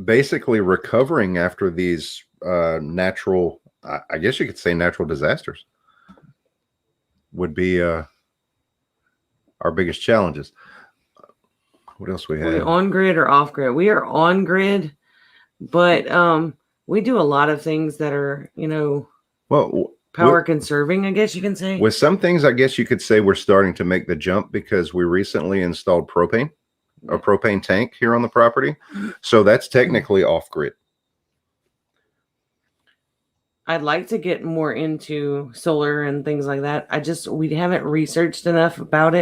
basically recovering after these natural, I guess you could say natural disasters would be our biggest challenges. What else we have? On grid or off grid? We are on grid, but we do a lot of things that are, power conserving, I guess you can say. With some things, I guess you could say we're starting to make the jump because we recently installed propane, a propane tank here on the property. So that's technically off grid. I'd like to get more into solar and things like that. We haven't researched enough about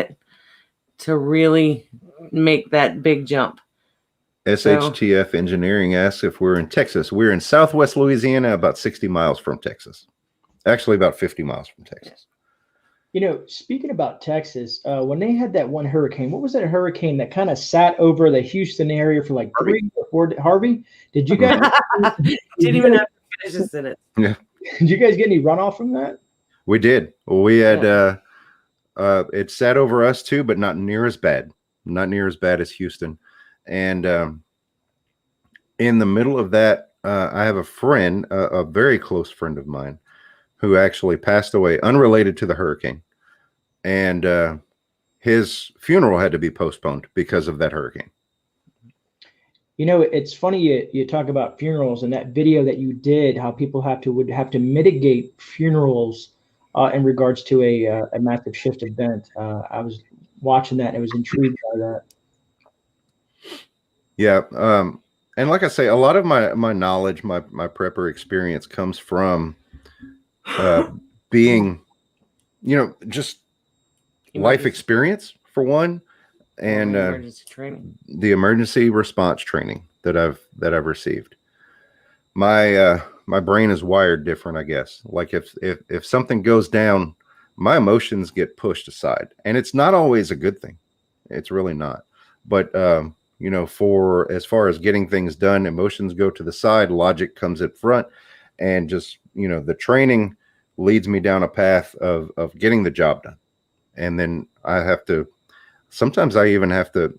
to really make that big jump. SHTF Engineering asks if we're in Texas. We're in Southwest Louisiana, about 60 miles from Texas. Actually, about 50 miles from Texas. Speaking about Texas, when they had that one hurricane, what was that hurricane that kind of sat over the Houston area for like 3 or 4 days? Harvey? Did you guys? Didn't even have to finish a sentence. Yeah. Did you guys get any runoff from that? We did. We had it sat over us too, but not near as bad. Not near as bad as Houston. And in the middle of that I have a friend, a very close friend of mine, who actually passed away unrelated to the hurricane. And his funeral had to be postponed because of that hurricane. You know, it's funny you talk about funerals and that video that you did, how people would have to mitigate funerals in regards to a massive shift event. I was watching that and I was intrigued by that. Yeah. And like I say, a lot of my knowledge, my prepper experience comes from being, just life experience for one, and emergency training, the emergency response training that I've received. My brain is wired different, I guess. Like if something goes down, my emotions get pushed aside, and it's not always a good thing. It's really not. But for as far as getting things done, emotions go to the side, logic comes up front, and just the training leads me down a path of getting the job done. And then sometimes I even have to,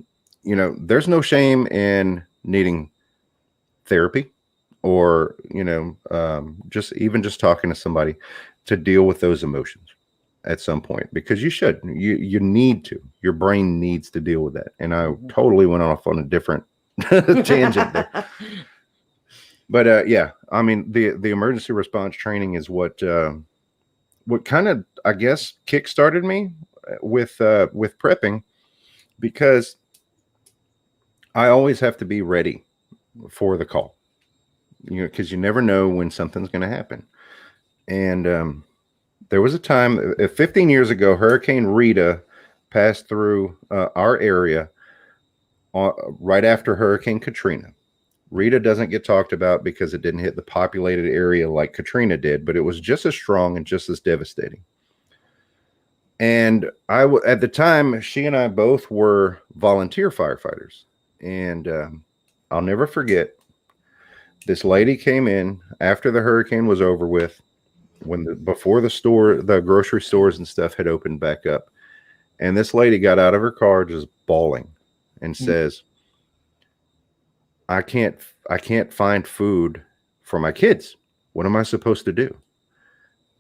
there's no shame in needing therapy or, just talking to somebody to deal with those emotions at some point, because you need to, your brain needs to deal with that. And I totally went off on a different tangent there. But yeah, I mean, the emergency response training is what kind of, I guess, kickstarted me with prepping, because I always have to be ready for the call, because you never know when something's going to happen. And there was a time 15 years ago, Hurricane Rita passed through our area right after Hurricane Katrina. Rita doesn't get talked about because it didn't hit the populated area like Katrina did, but it was just as strong and just as devastating. And at the time, she and I both were volunteer firefighters. And I'll never forget, this lady came in after the hurricane was over with, before the grocery stores and stuff had opened back up. And this lady got out of her car just bawling and says, I can't find food for my kids. What am I supposed to do?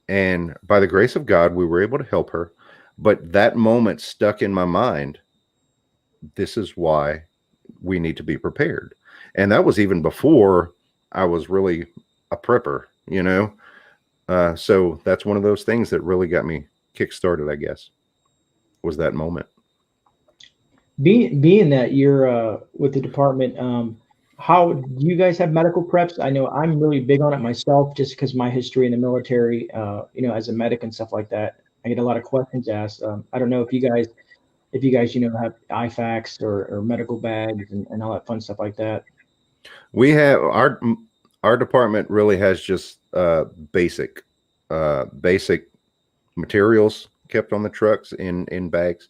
And by the grace of God, we were able to help her. But that moment stuck in my mind. This is why we need to be prepared. And that was even before I was really a prepper, so that's one of those things that really got me kick-started, I guess, was that moment. Being that you're with the department, how do you guys have medical preps? I know I'm really big on it myself, just because my history in the military, as a medic and stuff like that. I get a lot of questions asked. I don't know if you guys, have IFACs or medical bags and all that fun stuff like that. We have our department really has just basic materials kept on the trucks in bags,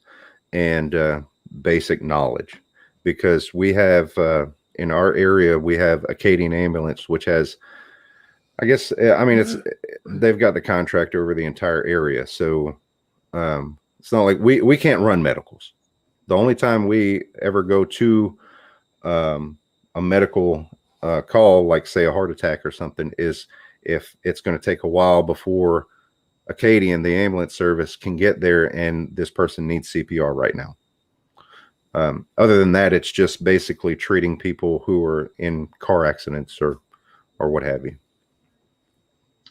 and basic knowledge, because we have in our area we have Acadian Ambulance, which has, I guess, they've got the contract over the entire area, so it's not like we can't run medicals. The only time we ever go to a medical call, like say a heart attack or something, is if it's going to take a while before Acadian, the ambulance service, can get there and this person needs CPR right now. Other than that, it's just basically treating people who are in car accidents or what have you.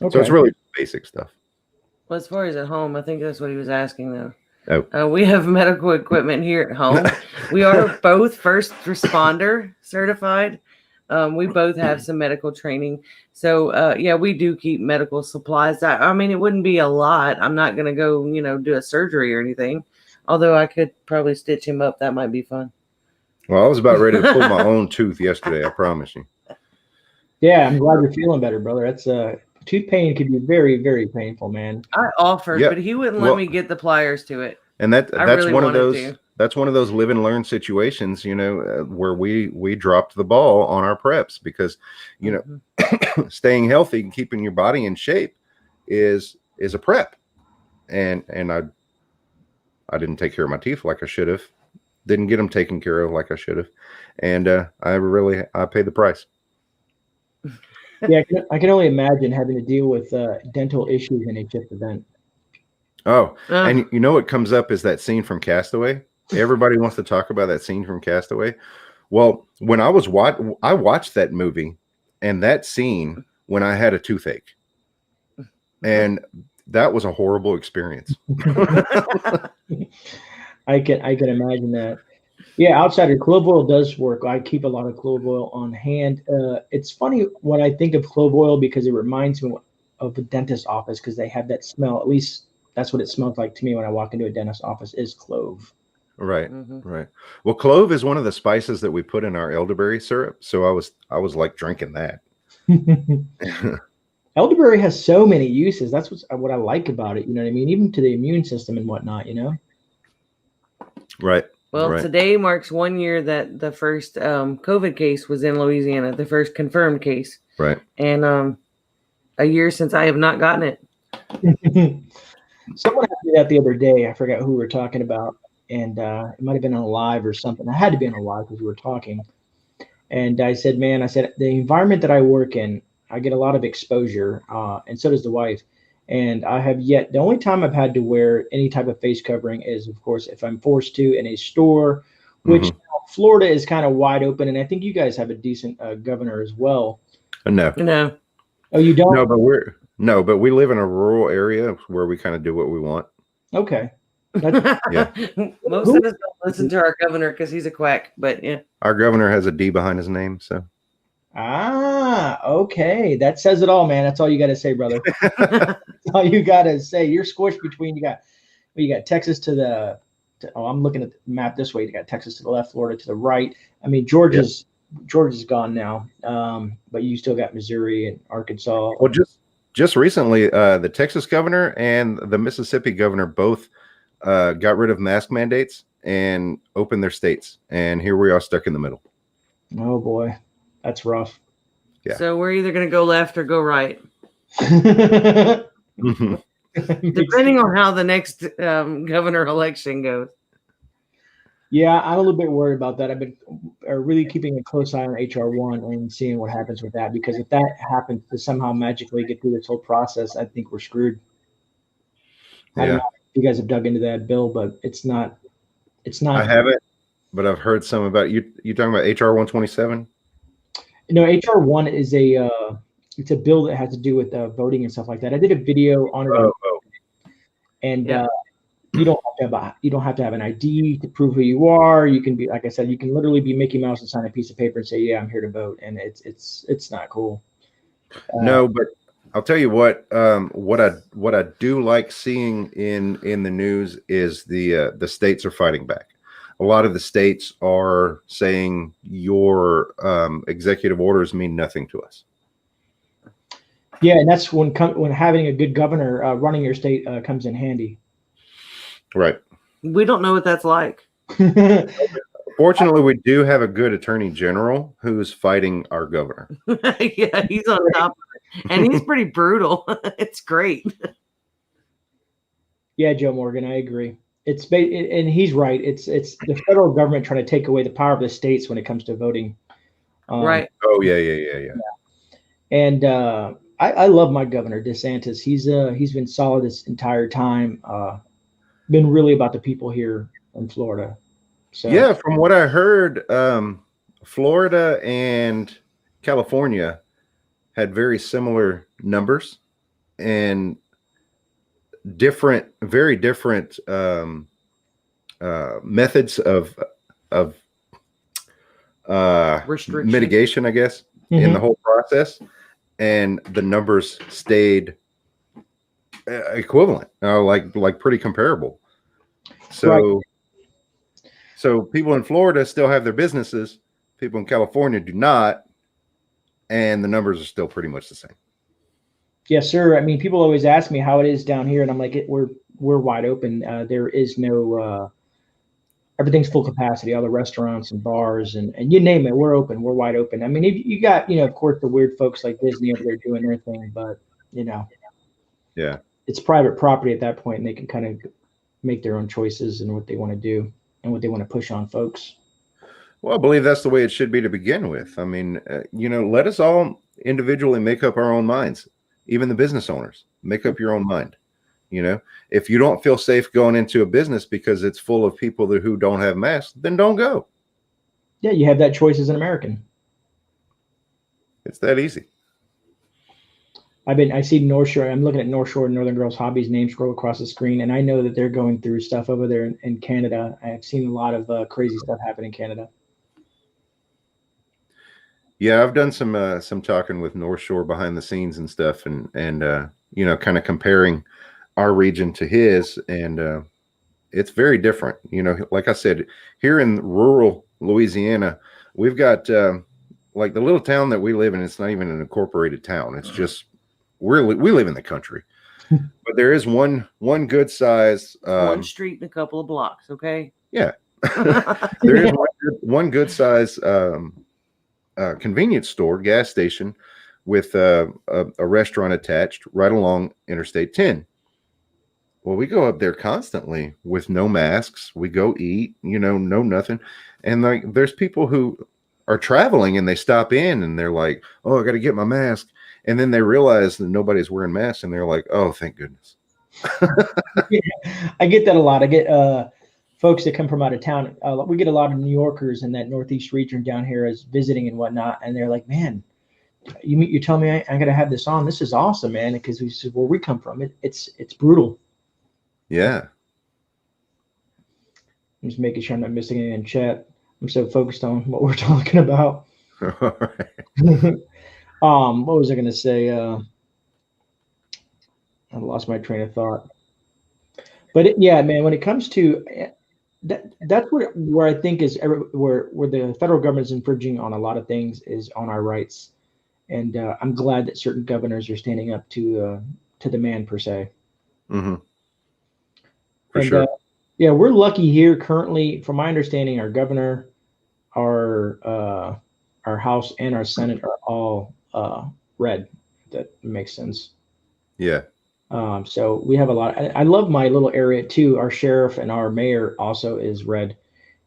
Okay. So it's really basic stuff. Well, as far as at home, I think that's what he was asking, though. Oh. We have medical equipment here at home. We are both first responder certified. We both have some medical training. So, yeah, we do keep medical supplies. I mean, it wouldn't be a lot. I'm not going to go, do a surgery or anything. Although I could probably stitch him up. That might be fun. Well, I was about ready to pull my own tooth yesterday. I promise you. Yeah, I'm glad you're feeling better, brother. That's tooth pain can be very, very painful, man. I offered, but he wouldn't let me get the pliers to it. And that's really one of those. That's one of those live and learn situations, where we dropped the ball on our preps, because, staying healthy and keeping your body in shape is a prep. And I didn't take care of my teeth like I should have. Didn't get them taken care of like I should have. And I paid the price. Yeah, I can only imagine having to deal with dental issues in a shift event. Oh, and you know what comes up is that scene from Castaway. Everybody wants to talk about that scene from Castaway. Well, when I watched that movie and that scene when I had a toothache, and that was a horrible experience. I can imagine that. Yeah, outside of clove oil does work. I keep a lot of clove oil on hand. It's funny when I think of clove oil because it reminds me of a dentist office because they have that smell. At least that's what it smells like to me when I walk into a dentist office is clove. Right, right. Well, clove is one of the spices that we put in our elderberry syrup. So I was like drinking that. Elderberry has so many uses. That's what I like about it. You know what I mean? Even to the immune system and whatnot, you know? Right. Well, right. Today marks 1 year that the first COVID case was in Louisiana, the first confirmed case. Right. And a year since I have not gotten it. Someone asked me that the other day. I forgot who we were talking about. And it might have been on a live or something. I had to be on a live because we were talking. And I said, man, the environment that I work in, I get a lot of exposure, and so does the wife. And the only time I've had to wear any type of face covering is, of course, if I'm forced to in a store, which Florida is kind of wide open. And I think you guys have a decent governor as well. No. Oh, you don't? No, but we live in a rural area where we kind of do what we want. Okay. Yeah. Most of us don't listen to our governor because he's a quack, but yeah. Our governor has a D behind his name, so. Okay. That says it all, man. That's all you got to say, brother. That's all you got to say. You're squished between, you got Texas I'm looking at the map this way. You got Texas to the left, Florida to the right. I mean, Georgia's gone now. But you still got Missouri and Arkansas. Well, just recently, the Texas governor and the Mississippi governor both got rid of mask mandates and opened their states. And here we are stuck in the middle. Oh boy, that's rough. Yeah. So we're either going to go left or go right. Depending on how the next governor election goes. Yeah, I'm a little bit worried about that. I've been really keeping a close eye on HR1 and seeing what happens with that, because if that happens to somehow magically get through this whole process, I think we're screwed. I don't know if you guys have dug into that bill, but it's not. I haven't, but I've heard some about you. You talking about HR 127? No, HR1 is it's a bill that has to do with voting and stuff like that. I did a video on it, and you don't have to have an ID to prove who you are. You can be, like I said, you can literally be Mickey Mouse and sign a piece of paper and say, "Yeah, I'm here to vote," and it's not cool. No, but I'll tell you what. What I do like seeing in the news is the states are fighting back. A lot of the states are saying your executive orders mean nothing to us. Yeah, and that's when having a good governor running your state comes in handy. Right. We don't know what that's like. Fortunately, we do have a good attorney general who's fighting our governor. Yeah, he's on top of it. And he's pretty brutal. It's great. Yeah, Joe Morgan, I agree. And he's right. It's the federal government trying to take away the power of the states when it comes to voting. Right. Oh, yeah. And I love my governor, DeSantis. He's been solid this entire time. Been really about the people here in Florida. So yeah, from what I heard, Florida and California had very similar numbers and very different methods of mitigation, I guess, in the whole process, and the numbers stayed equivalent, like pretty comparable. So So people in Florida still have their businesses, people in California do not, and the numbers are still pretty much the same. Yes, sir. I mean, people always ask me how it is down here, and I'm like, we're wide open. There is no everything's full capacity. All the restaurants and bars and you name it, we're open. We're wide open. I mean, you got, of course, the weird folks like Disney over there doing their thing, but yeah, it's private property at that point, and they can kind of make their own choices and what they want to do and what they want to push on folks. Well, I believe that's the way it should be to begin with. I mean, let us all, individually make up our own minds. Even the business owners, make up your own mind. You know, if you don't feel safe going into a business because it's full of people who don't have masks, then don't go. Yeah, you have that choice as an American. It's that easy. I see North Shore. I'm looking at North Shore Northern Girls Hobbies name scroll across the screen, and I know that they're going through stuff over there in Canada. I've seen a lot of crazy stuff happen in Canada. Yeah, I've done some talking with North Shore behind the scenes and stuff, and you know, kind of comparing our region to his, and it's very different. You know, like I said, here in rural Louisiana, we've got like the little town that we live in. It's not even an incorporated town. It's just we live in the country. But there is one good size one street and a couple of blocks. Okay. Yeah, there is one good size convenience store, gas station, with a restaurant attached right along Interstate 10. Well, we go up there constantly with no masks. We go eat, you know, no nothing. And like, there's people who are traveling and they stop in and they're like, "Oh, I got to get my mask." And then they realize that nobody's wearing masks and they're like, "Oh, thank goodness." I get that a lot. I get folks that come from out of town. We get a lot of New Yorkers in that Northeast region down here as visiting and whatnot. And they're like, "Man, you tell me I got to have this on. This is awesome, man." Because we said, where we come from, it's brutal. Yeah. I'm just making sure I'm not missing anything in chat. I'm so focused on what we're talking about. All right. What was I going to say? I lost my train of thought. But yeah, man, when it comes to that's where I think is where the federal government is infringing on a lot of things is on our rights, and I'm glad that certain governors are standing up to the man per se. Mm-hmm. For sure. Yeah, we're lucky here currently. From my understanding, our governor, our House, and our Senate are all red. That makes sense. Yeah. So we have a lot. I love my little area too. Our sheriff and our mayor also is red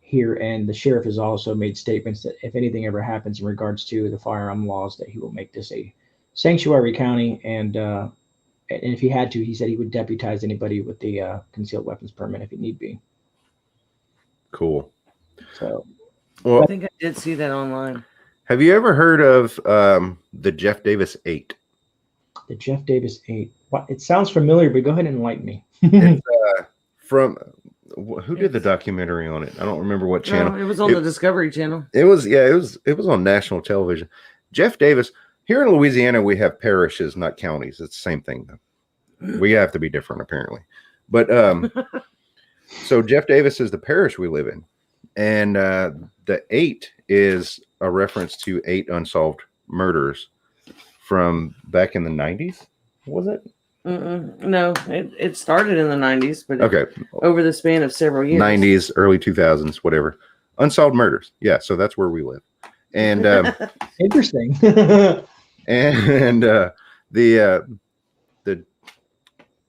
here, and the sheriff has also made statements that if anything ever happens in regards to the firearm laws, that he will make this a sanctuary county, and if he had to, he said he would deputize anybody with the concealed weapons permit if it need be. Cool. So, well, I think I did see that online. Have you ever heard of the Jeff Davis 8? The Jeff Davis 8. What? It sounds familiar, but go ahead and enlighten me. It's, from who did the documentary on it? I don't remember what channel. No, it was on the Discovery Channel. It was on national television. Jeff Davis. Here in Louisiana, we have parishes, not counties. It's the same thing, though. We have to be different, apparently. But so Jeff Davis is the parish we live in. And the 8 is a reference to 8 unsolved murders from back in the 90s, was it? No, it started in the 90s, but okay, over the span of several years. 90s, early 2000s, whatever. Unsolved murders. Yeah, so that's where we live. And interesting. And the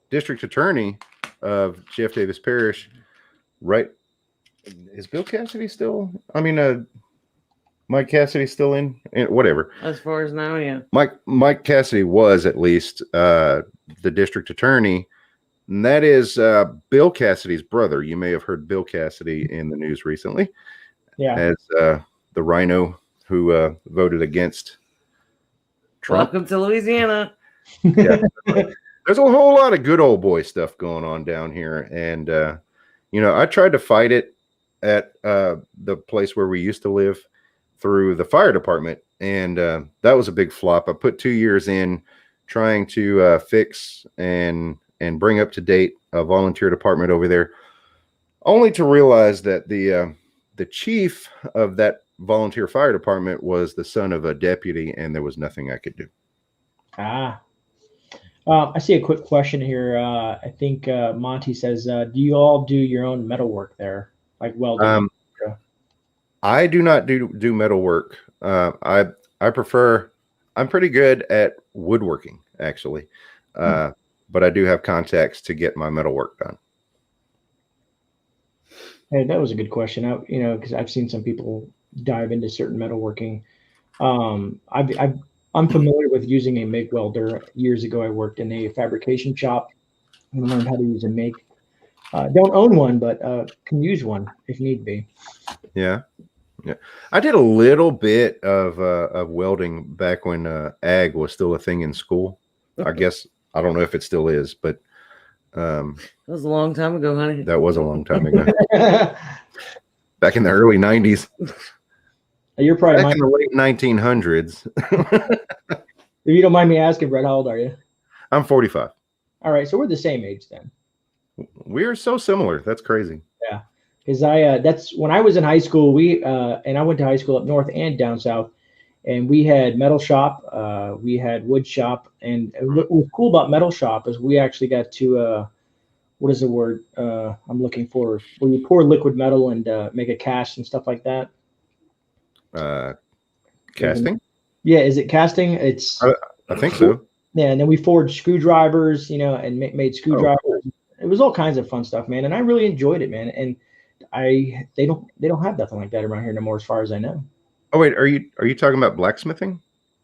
district attorney of Jeff Davis Parish, right? Is Bill Cassidy still? I mean, Mike Cassidy still in? Whatever. As far as now, yeah. Mike Cassidy was at least the district attorney, and that is Bill Cassidy's brother. You may have heard Bill Cassidy in the news recently. Yeah. As the rhino who voted against Trump. Welcome to Louisiana. Yeah. There's a whole lot of good old boy stuff going on down here. And, you know, I tried to fight it at the place where we used to live through the fire department. And that was a big flop. I put 2 years in trying to fix and bring up to date a volunteer department over there, only to realize that the chief of that volunteer fire department was the son of a deputy, and there was nothing I could do. I see a quick question here. I think Monty says, do you all do your own metal work there, like welding? I do not do metal work. I prefer. I'm pretty good at woodworking, actually, but I do have contacts to get my metal work done. Hey, that was a good question. Because I've seen some people dive into certain metalworking. I'm familiar with using a MIG welder. Years ago, I worked in a fabrication shop and learned how to use a MIG. Don't own one, but can use one if need be. Yeah. Yeah. I did a little bit of welding back when ag was still a thing in school. I guess I don't know if it still is, but That was a long time ago, honey. that was a long time ago. Back in the early 90s. You're probably back in the late 1900s. If you don't mind me asking, Brett, how old are you? I'm 45. All right, so we're the same age then. We are so similar. That's crazy. Yeah, because that's when I was in high school. We and I went to high school up north and down south, and we had metal shop, we had wood shop, and what was cool about metal shop is we actually got to what is the word I'm looking for? Where you pour liquid metal and make a cast and stuff like that. Casting? Yeah, is it casting? It's I think so. Yeah, and then we forged screwdrivers, and made screwdrivers. Oh, cool. It was all kinds of fun stuff, man, and I really enjoyed it, man. And they don't have nothing like that around here no more, as far as I know. Oh wait, are you talking about blacksmithing?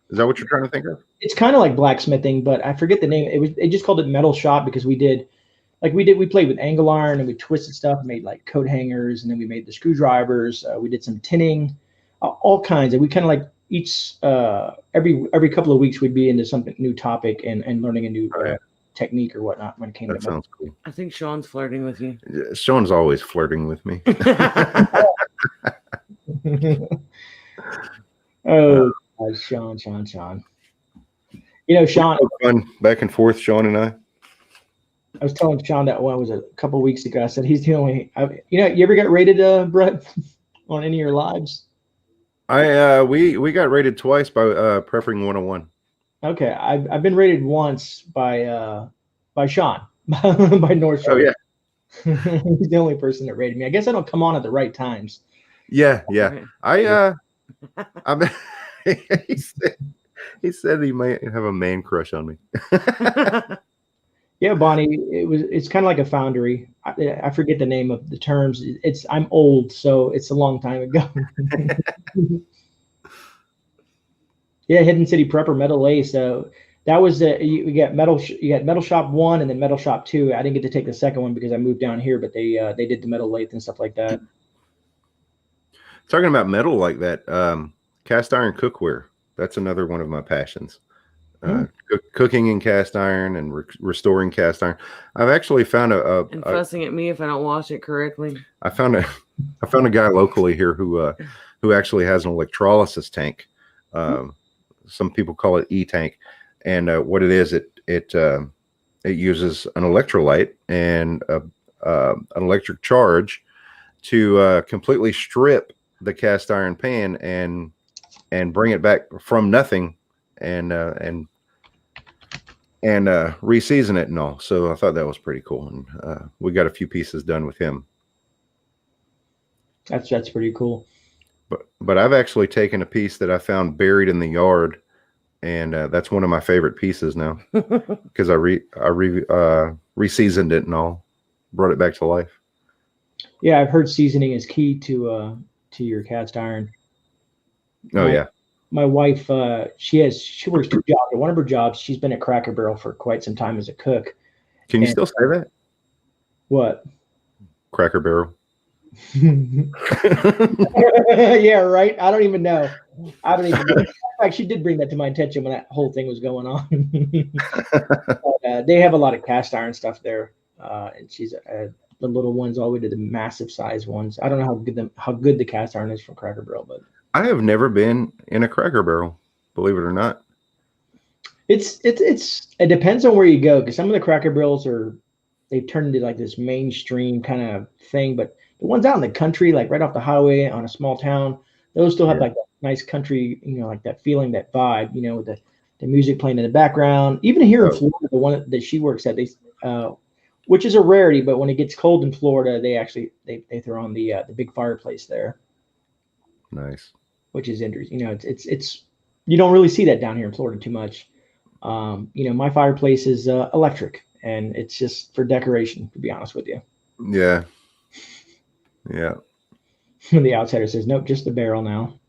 Is that what you're trying to think of? It's kind of like blacksmithing, but I forget the name. They just called it metal shop because we played with angle iron and we twisted stuff, made like coat hangers, and then we made the screwdrivers. We did some tinning, all kinds. And we kind of like each every couple of weeks we'd be into something new topic and learning a new technique or whatnot when it came to that. Sounds cool. I think Sean's flirting with you. Yeah, Sean's always flirting with me. Oh, Sean. Sean. Fun back and forth, Sean and I. I was telling Sean that was a couple of weeks ago. I said he's the only. You ever got rated, Brett, on any of your lives? We got rated twice by Prepping 101. Okay, I've been rated once by Sean by North Shore. Oh yeah, he's the only person that rated me. I guess I don't come on at the right times. Yeah. I mean, he said he might have a man crush on me. Yeah, Bonnie, it's kind of like a foundry. I forget the name of the terms. I'm old, so it's a long time ago. Yeah, Hidden City Prepper Metal Ace. So that was you got Metal Shop 1 and then Metal Shop 2. I didn't get to take the second one because I moved down here, but they did the metal lathe and stuff like that. Talking about metal like that, cast iron cookware. That's another one of my passions. Cooking in cast iron and restoring cast iron. I've actually found and fussing at me if I don't wash it correctly. I found a guy locally here who actually has an electrolysis tank. Some people call it e-tank, and what it is, it uses an electrolyte and an electric charge to completely strip the cast iron pan and bring it back from nothing and reseason it and all. So I thought that was pretty cool, and we got a few pieces done with him. That's pretty cool. But I've actually taken a piece that I found buried in the yard, and that's one of my favorite pieces now because I reseasoned it and all, brought it back to life. Yeah, I've heard seasoning is key to your cast iron. Oh yeah. My wife, she works 2 jobs. One of her jobs, she's been at Cracker Barrel for quite some time as a cook. Can you still say that? What? Cracker Barrel. Yeah, right. I don't even know. In fact, she did bring that to my attention when that whole thing was going on. But, they have a lot of cast iron stuff there, and she's the little ones all the way to the massive size ones. I don't know how good the cast iron is from Cracker Barrel, but I have never been in a Cracker Barrel, believe it or not. It depends on where you go, because some of the Cracker Barrels they've turned into like this mainstream kind of thing, but the ones out in the country, like right off the highway on a small town, those still have like that nice country, like that feeling, that vibe, with the music playing in the background. Even here in Florida, the one that she works at, which is a rarity, but when it gets cold in Florida, they throw on the big fireplace there. Nice. Which is interesting. It's you don't really see that down here in Florida too much. My fireplace is electric, and it's just for decoration, to be honest with you. Yeah. Yeah. The outsider says, nope, just the barrel now.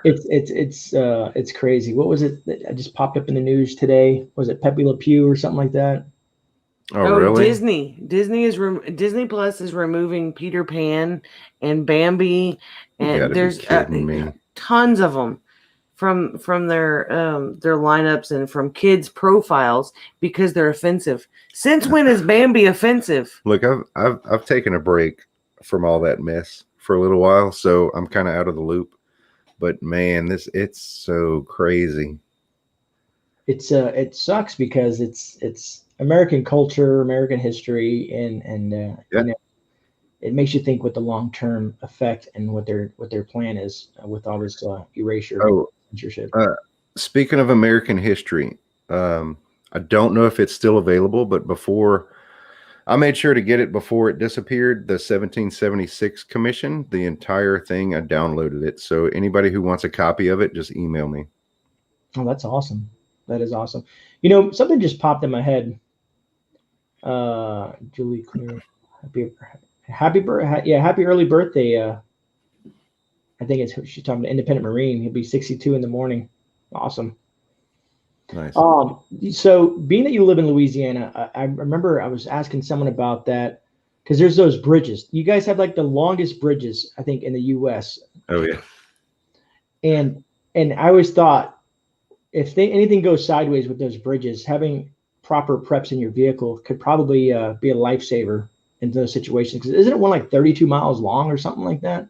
It's crazy. What was it that I just popped up in the news today? Was it Pepe Le Pew or something like that? Oh, really? Disney Plus is removing Peter Pan and Bambi, You and gotta be there's kidding me. tons of them from their lineups and from kids' profiles because they're offensive. Since when is Bambi offensive? Look, I've taken a break from all that mess for a little while, so I'm kind of out of the loop. But man, it's so crazy. It sucks because it's American culture, American history, and Yeah. it makes you think what the long-term effect and what their plan is with all this erasure censorship. Speaking of American history, I don't know if it's still available, but before I made sure to get it before it disappeared, the 1776 Commission, the entire thing, I downloaded it. So anybody who wants a copy of it, just email me. Oh, that's awesome. That is awesome. Something just popped in my head. Julie Clear, happy early birthday. I think she's talking to Independent Marine. He'll be 62 in the morning. Awesome. Nice. So being that you live in Louisiana, I remember I was asking someone about that because there's those bridges. You guys have like the longest bridges, I think, in the U.S. Oh yeah. And I always thought if anything goes sideways with those bridges, having proper preps in your vehicle could probably be a lifesaver in those situations. Because isn't it one like 32 miles long or something like that?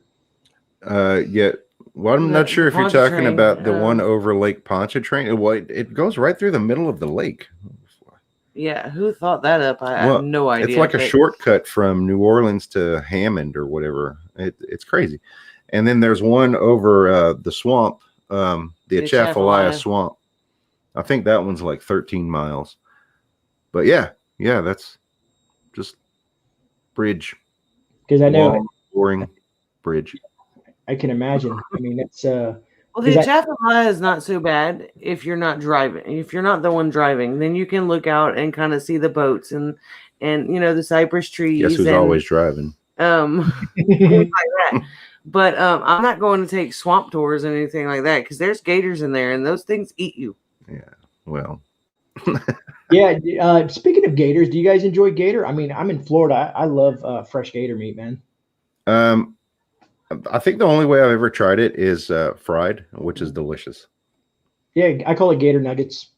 Yeah. Well, I'm not sure if you're talking about the one over Lake Pontchartrain. Well, it goes right through the middle of the lake. Yeah, who thought that up? I have no idea. It's like a shortcut from New Orleans to Hammond or whatever. It's crazy. And then there's one over the swamp, the Atchafalaya Swamp. I think that one's like 13 miles. But yeah, that's just bridge. Because I know boring bridge. I can imagine. I mean, it's well, the Atchafalaya is not so bad if you're not driving. If you're not the one driving, then you can look out and kind of see the boats and the cypress trees. Guess who's always driving? Things like that. But I'm not going to take swamp tours and anything like that because there's gators in there and those things eat you. Yeah. Well. Yeah. Speaking of gators, do you guys enjoy gator? I mean, I'm in Florida. I love fresh gator meat, man. I think the only way I've ever tried it is fried, which is delicious. Yeah, I call it gator nuggets.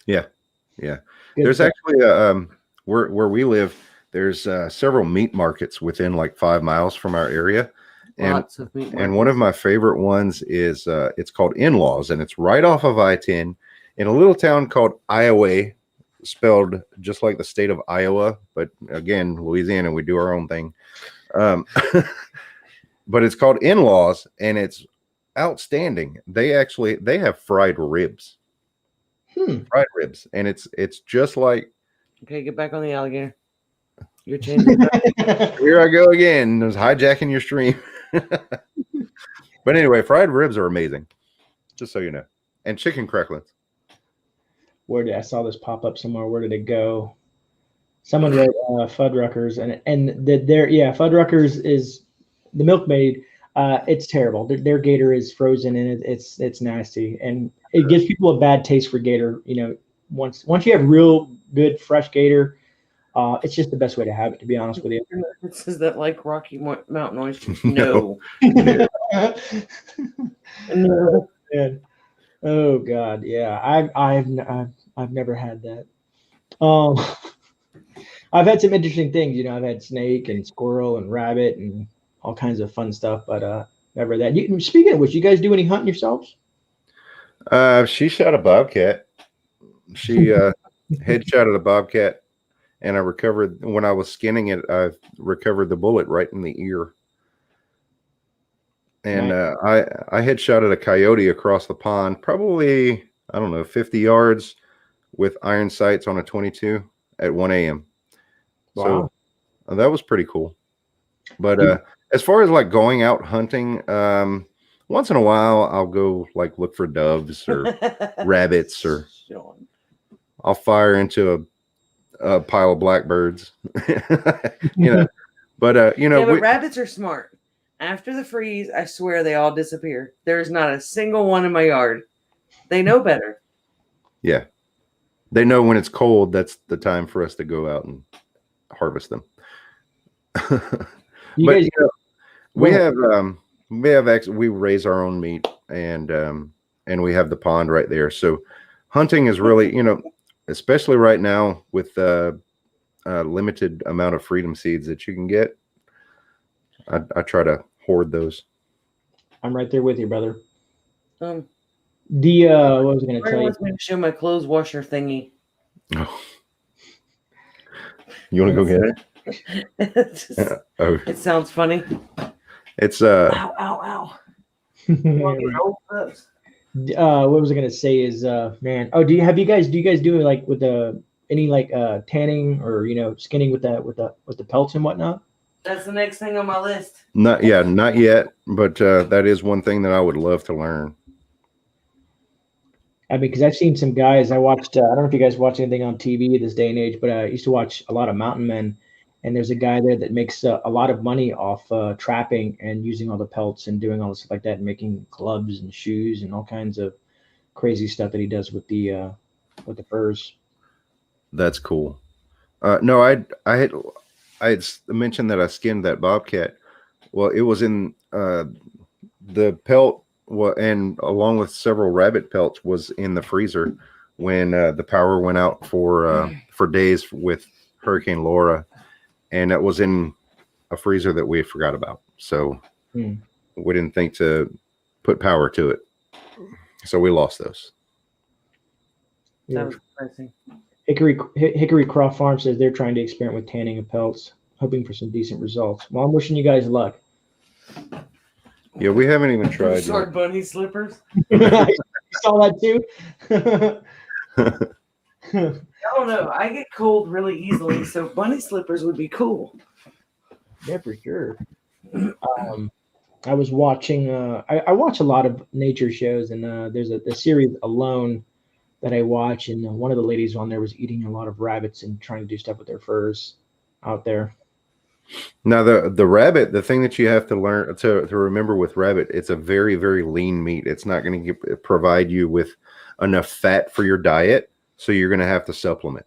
Yeah. There's actually where we live, there's several meat markets within like 5 miles from our area. Lots of meat markets. And one of my favorite ones is it's called In-Laws, and it's right off of I-10 in a little town called Iowa, spelled just like the state of Iowa, but again, Louisiana, we do our own thing. But it's called In-Laws, and it's outstanding. They have fried ribs. Fried ribs, and it's just like. Okay, get back on the alligator. You're changing. Here I go again. I was hijacking your stream. But anyway, fried ribs are amazing. Just so you know, and chicken cracklings. I saw this pop up somewhere? Where did it go? Someone wrote Fuddruckers, and Fuddruckers is the milkmaid. It's terrible. Their gator is frozen and it's nasty, and it gives people a bad taste for gator. Once you have real good fresh gator, it's just the best way to have it. To be honest with you, this is that like Rocky Mountain oysters. No. No. Man. Oh God, yeah. I've never had that. I've had some interesting things. I've had snake and squirrel and rabbit and all kinds of fun stuff, but never that. Speaking of which, you guys do any hunting yourselves? She shot a bobcat. She headshotted a bobcat, and I recovered when I was skinning it. I recovered the bullet right in the ear. And I headshotted a coyote across the pond, probably, I don't know, 50 yards with iron sights on a 22 at 1 a.m. Wow. So that was pretty cool. But as far as like going out hunting, once in a while I'll go like look for doves or rabbits, or I'll fire into a pile of blackbirds. But but rabbits are smart. After the freeze, I swear they all disappear. There's not a single one in my yard. They know better. Yeah. They know when it's cold, that's the time for us to go out and harvest them. You But guys, we raise our own meat, and we have the pond right there. So hunting is really, especially right now with limited amount of freedom seeds that you can get. I try to hoard those. I'm right there with you, brother. What was I going to tell you? wants me to show my clothes washer thingy. Oh. You want to go get it? It sounds funny. It's Ow, ow. What was I gonna say is man. Oh, do you guys do like with any like tanning or skinning with the pelts and whatnot? That's the next thing on my list. not yet, but that is one thing that I would love to learn. I mean, because I've seen some guys. I watched. I don't know if you guys watch anything on TV this day and age, but I used to watch a lot of mountain men. And there's a guy there that makes a lot of money off trapping and using all the pelts and doing all the stuff like that, and making clubs and shoes and all kinds of crazy stuff that he does with the furs. That's cool. No, I had mentioned that I skinned that bobcat. Well, it was in the pelt, and along with several rabbit pelts, was in the freezer when the power went out for days with Hurricane Laura. And that was in a freezer that we forgot about. So we didn't think to put power to it. So we lost those. That was depressing. Hickory Croft Farm says they're trying to experiment with tanning of pelts, hoping for some decent results. Well, I'm wishing you guys luck. Yeah, we haven't even tried. Short bunny slippers. You saw that too? I don't know. I get cold really easily, so bunny slippers would be cool. Yeah, for sure. I was watching. I watch a lot of nature shows, and there's a series Alone that I watch, and one of the ladies on there was eating a lot of rabbits and trying to do stuff with their furs out there. Now the rabbit, the thing that you have to learn to remember with rabbit, it's a very, very lean meat. It's not going to provide you with enough fat for your diet. So you're going to have to supplement.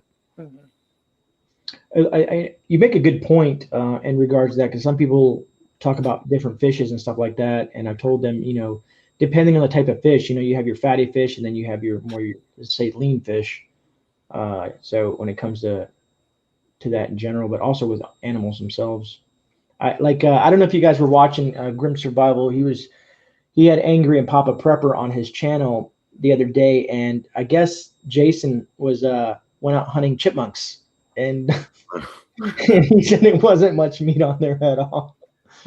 You make a good point in regards to that, because some people talk about different fishes and stuff like that. And I've told them, depending on the type of fish, you have your fatty fish, and then you have your more, let's say, lean fish. So when it comes to that in general, but also with animals themselves, I don't know if you guys were watching Grim Survival. He had Angry and Papa Prepper on his channel the other day, and I guess Jason went out hunting chipmunks, and he said it wasn't much meat on there at all.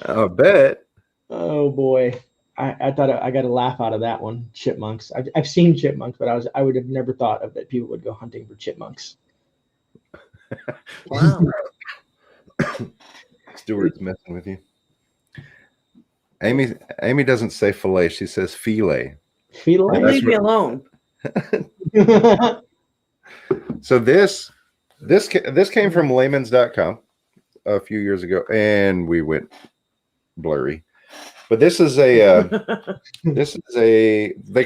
I bet. Oh boy, I thought I got a laugh out of that one. Chipmunks. I've seen chipmunks, but I would have never thought of that people would go hunting for chipmunks. Wow. Stuart's messing with you. Amy doesn't say fillet; she says filet. Filet. Leave me alone. So this came from layman's.com a few years ago, and we went blurry. But this is they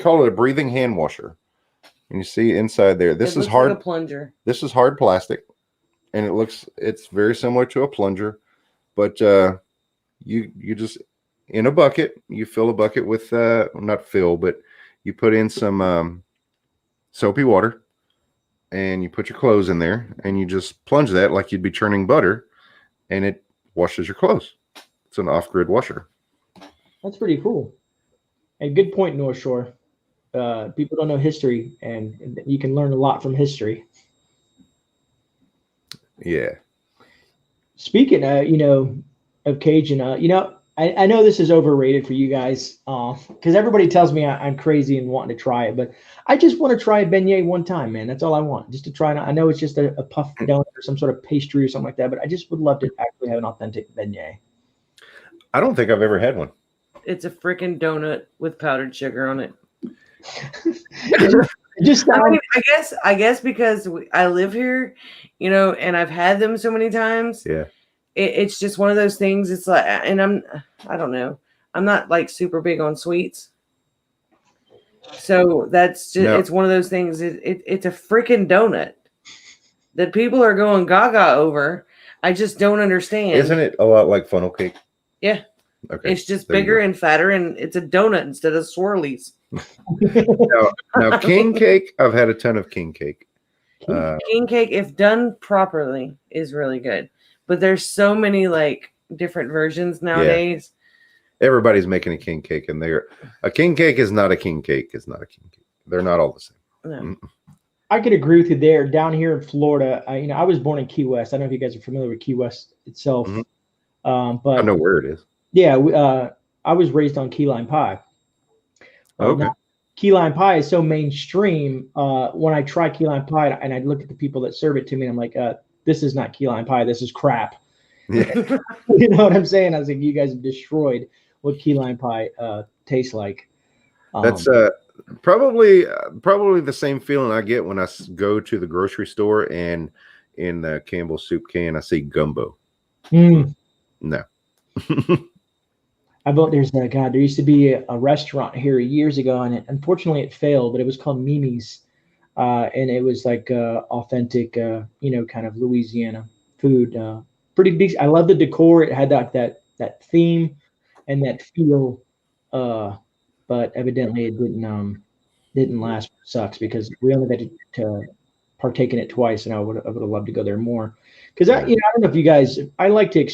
call it a breathing hand washer. And you see inside there, this is hard, like a plunger. This is hard plastic, and it's very similar to a plunger, but you just in a bucket, you fill a bucket with not fill, but you put in some soapy water, and you put your clothes in there, and you just plunge that like you'd be churning butter, and it washes your clothes. It's an off-grid washer. That's pretty cool. And good point, North Shore. People don't know history, and you can learn a lot from history. Yeah. Speaking, of Cajun, I know this is overrated for you guys, because everybody tells me I'm crazy and wanting to try it, but I just want to try a beignet one time, man. That's all I want, just to try it. I know it's just a puff donut or some sort of pastry or something like that, but I just would love to actually have an authentic beignet. I don't think I've ever had one. It's a freaking donut with powdered sugar on it. I guess because I live here, and I've had them so many times. Yeah. it's just one of those things. It's like, and I don't know. I'm not like super big on sweets. So that's just, it's one of those things. It's a freaking donut that people are going gaga over. I just don't understand. Isn't it a lot like funnel cake? Yeah. Okay. It's just bigger and fatter, and it's a donut instead of swirlies. now, king cake, I've had a ton of king cake. King cake, if done properly, is really good. But there's so many like different versions nowadays. Yeah. Everybody's making a king cake, and a king cake is not a king cake. It's not a king cake. They're not all the same. No. I could agree with you there. Down here in Florida, I was born in Key West. I don't know if you guys are familiar with Key West itself, but I know where it is. Yeah, I was raised on key lime pie. Okay. Key lime pie is so mainstream. When I try key lime pie and I look at the people that serve it to me, and I'm like, this is not key lime pie. This is crap. Yeah. You know what I'm saying? I was like, you guys have destroyed what key lime pie tastes like. That's probably the same feeling I get when I go to the grocery store and in the Campbell soup can I see gumbo. No. There used to be a restaurant here years ago, and unfortunately it failed, but it was called Mimi's, and it was like authentic, kind of Louisiana food. Pretty big. I love the decor. It had that theme and that feel, but evidently it didn't last. Sucks because we only got to partake in it twice, and I would have loved to go there more. Because I don't know if you guys. I like to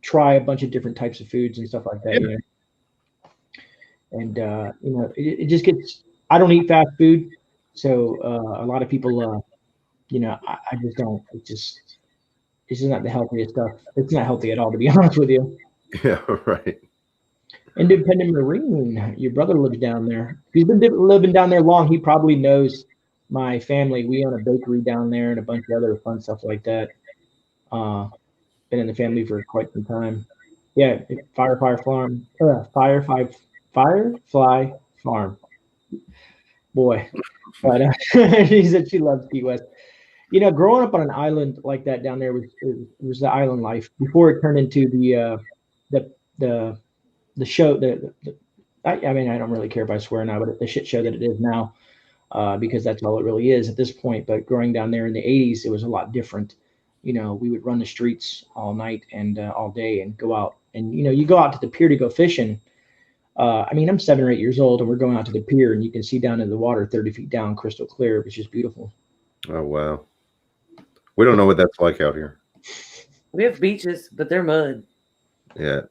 try a bunch of different types of foods and stuff like that. Yeah. And it just gets. I don't eat fast food, so a lot of people, I just don't. It's just not the healthiest stuff. It's not healthy at all, to be honest with you. Yeah, right. Independent Marine, your brother lives down there. He's been living down there long. He probably knows my family. We own a bakery down there and a bunch of other fun stuff like that. Been in the family for quite some time. Yeah, Firefly Farm. Boy, but she said she loves Key West. Growing up on an island like that down there was the island life before it turned into the show. I don't really care if I swear now, but the shit show that it is now, because that's all it really is at this point. But growing down there in the 80s, it was a lot different. We would run the streets all night and all day and go out. And, you go out to the pier to go fishing. I'm 7 or 8 years old, and we're going out to the pier, and you can see down in the water 30 feet down, crystal clear, which is beautiful. Oh, wow. We don't know what that's like out here. We have beaches, but they're mud. Yeah.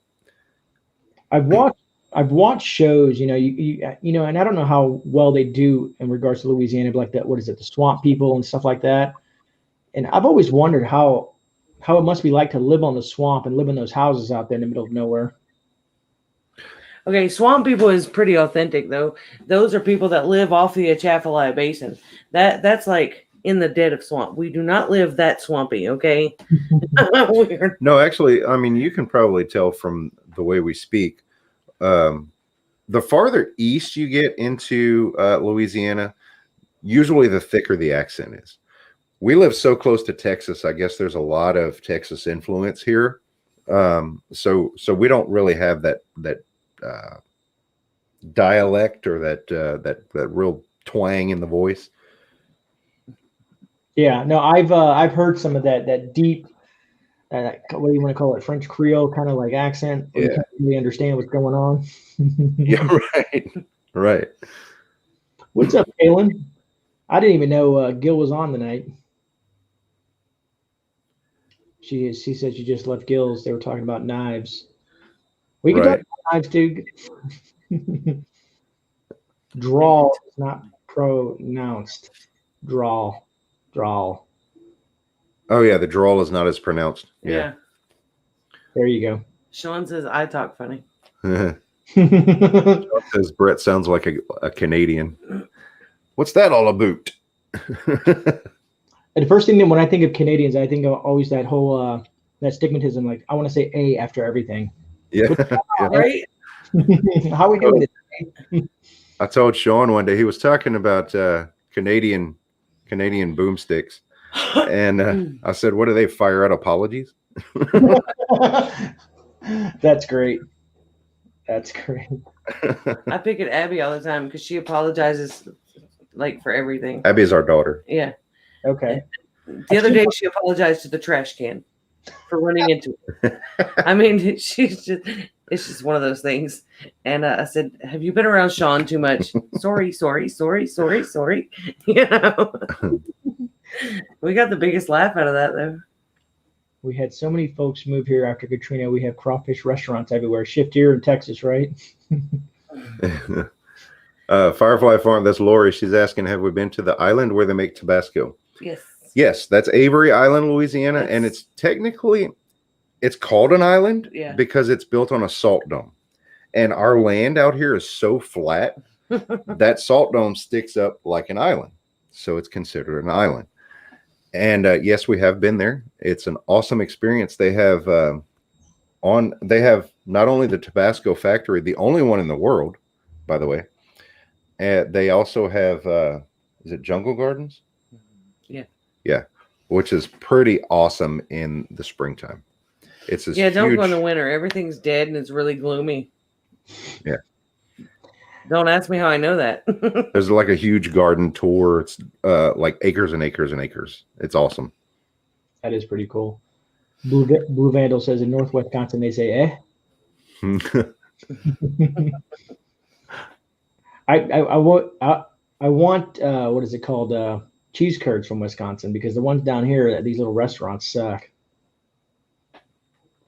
I've watched shows, and I don't know how well they do in regards to Louisiana, but like that, what is it, the Swamp People and stuff like that. And I've always wondered how it must be like to live on the swamp and live in those houses out there in the middle of nowhere. Okay, Swamp People is pretty authentic, though. Those are people that live off the Atchafalaya Basin. That's like in the dead of swamp. We do not live that swampy, okay? No, actually, you can probably tell from the way we speak. The farther east you get into Louisiana, usually the thicker the accent is. We live so close to Texas. I guess there's a lot of Texas influence here. So we don't really have that dialect or that real twang in the voice. Yeah, no, I've heard some of that deep, what do you want to call it, French Creole kind of like accent. Yeah. You can't really understand what's going on. Yeah, right. What's up, Kaylin? I didn't even know Gil was on tonight. She said she just left Gil's. They were talking about knives. We can talk about knives too. Drawl is not pronounced. Drawl. Oh yeah, the drawl is not as pronounced. Yeah. There you go. Sean says I talk funny. Sean says Brett sounds like a Canadian. What's that all about? And the first thing that when I think of Canadians, I think of always that whole that stigmatism. Like I want to say A after everything. Yeah. Right? How we doing it? I told Sean one day he was talking about Canadian boomsticks, and I said, "What do they fire out apologies?" That's great. That's great. I pick at Abby all the time because she apologizes like for everything. Abby is our daughter. Yeah. Okay. The other day she apologized to the trash can for running into it. I mean, it's just one of those things. And I said, "Have you been around Sean too much?" Sorry. You know, we got the biggest laugh out of that though. We had so many folks move here after Katrina. We have crawfish restaurants everywhere. Shift here in Texas, right? Firefly Farm, that's Lori. She's asking, have we been to the island where they make Tabasco? Yes. Yes, that's Avery Island, Louisiana. Yes. And it's technically, it's called an island because it's built on a salt dome. And our land out here is so flat that salt dome sticks up like an island. So it's considered an island. And yes, we have been there. It's an awesome experience. They have they have not only the Tabasco factory, the only one in the world, by the way. They also have is it Jungle Gardens? Yeah, which is pretty awesome in the springtime. It's this don't go in the winter. Everything's dead and it's really gloomy. Yeah. Don't ask me how I know that. There's like a huge garden tour. It's like acres and acres and acres. It's awesome. That is pretty cool. Blue Vandal says in Northwest Wisconsin they say eh. I want what is it called? Cheese curds from Wisconsin, because the ones down here at these little restaurants suck.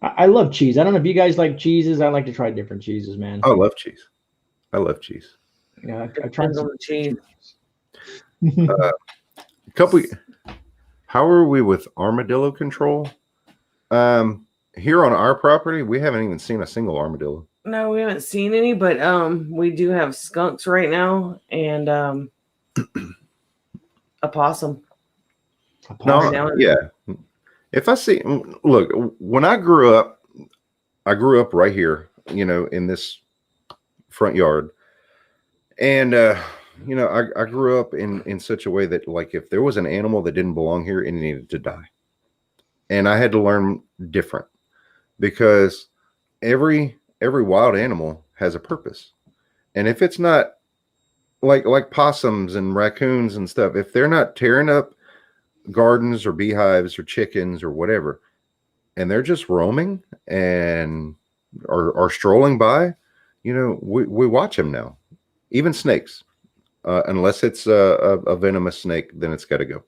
I love cheese. I don't know if you guys like cheeses. I like to try different cheeses, man. I love cheese. I love cheese. Yeah, I tried some cheese. How are we with armadillo control? Here on our property, we haven't even seen a single armadillo. No, we haven't seen any, but we do have skunks right now and a possum. No, yeah. If I see, look, when I grew up right here, in this front yard. And, I grew up in such a way that, like, if there was an animal that didn't belong here, it needed to die. And I had to learn different, because every wild animal has a purpose. And if it's not like possums and raccoons and stuff, if they're not tearing up gardens or beehives or chickens or whatever, and they're just roaming and are strolling by, we watch them now. Even snakes, unless it's a venomous snake, then it's got to go.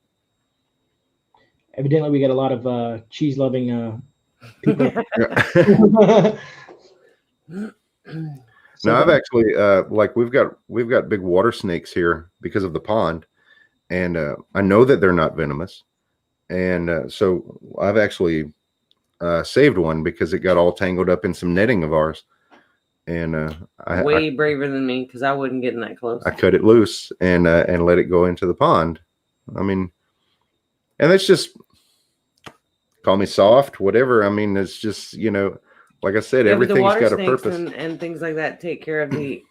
Evidently, we got a lot of cheese-loving people. Now, I've actually we've got big water snakes here because of the pond, and I know that they're not venomous, and so I've actually saved one because it got all tangled up in some netting of ours. And way braver than me, because I wouldn't get in that close. I cut it loose and let it go into the pond. I mean, and it's just, call me soft, whatever. I mean, it's just, like I said, everything's got a purpose. And things like that take care of the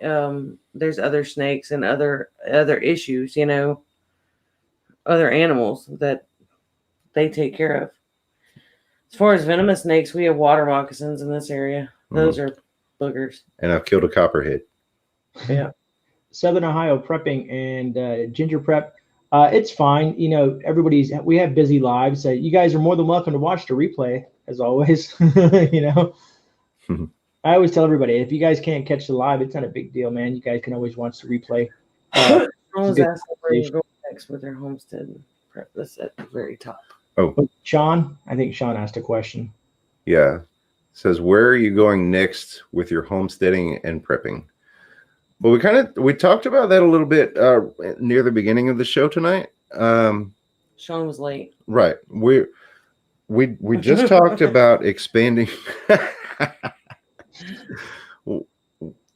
there's other snakes and other issues, other animals that they take care of. As far as venomous snakes, we have water moccasins in this area. Those are boogers. And I've killed a copperhead. Yeah. Southern Ohio prepping and ginger prep. It's fine. We have busy lives. You guys are more than welcome to watch the replay, as always. I always tell everybody, if you guys can't catch the live, it's not a big deal, man. You guys can always watch the replay. I was asking where you go next with your homestead prep. That's at the very top. Oh, Sean, I think Sean asked a question. Yeah. Says, where are you going next with your homesteading and prepping? Well, we talked about that a little bit near the beginning of the show tonight. Sean was late. Right. We just talked about expanding.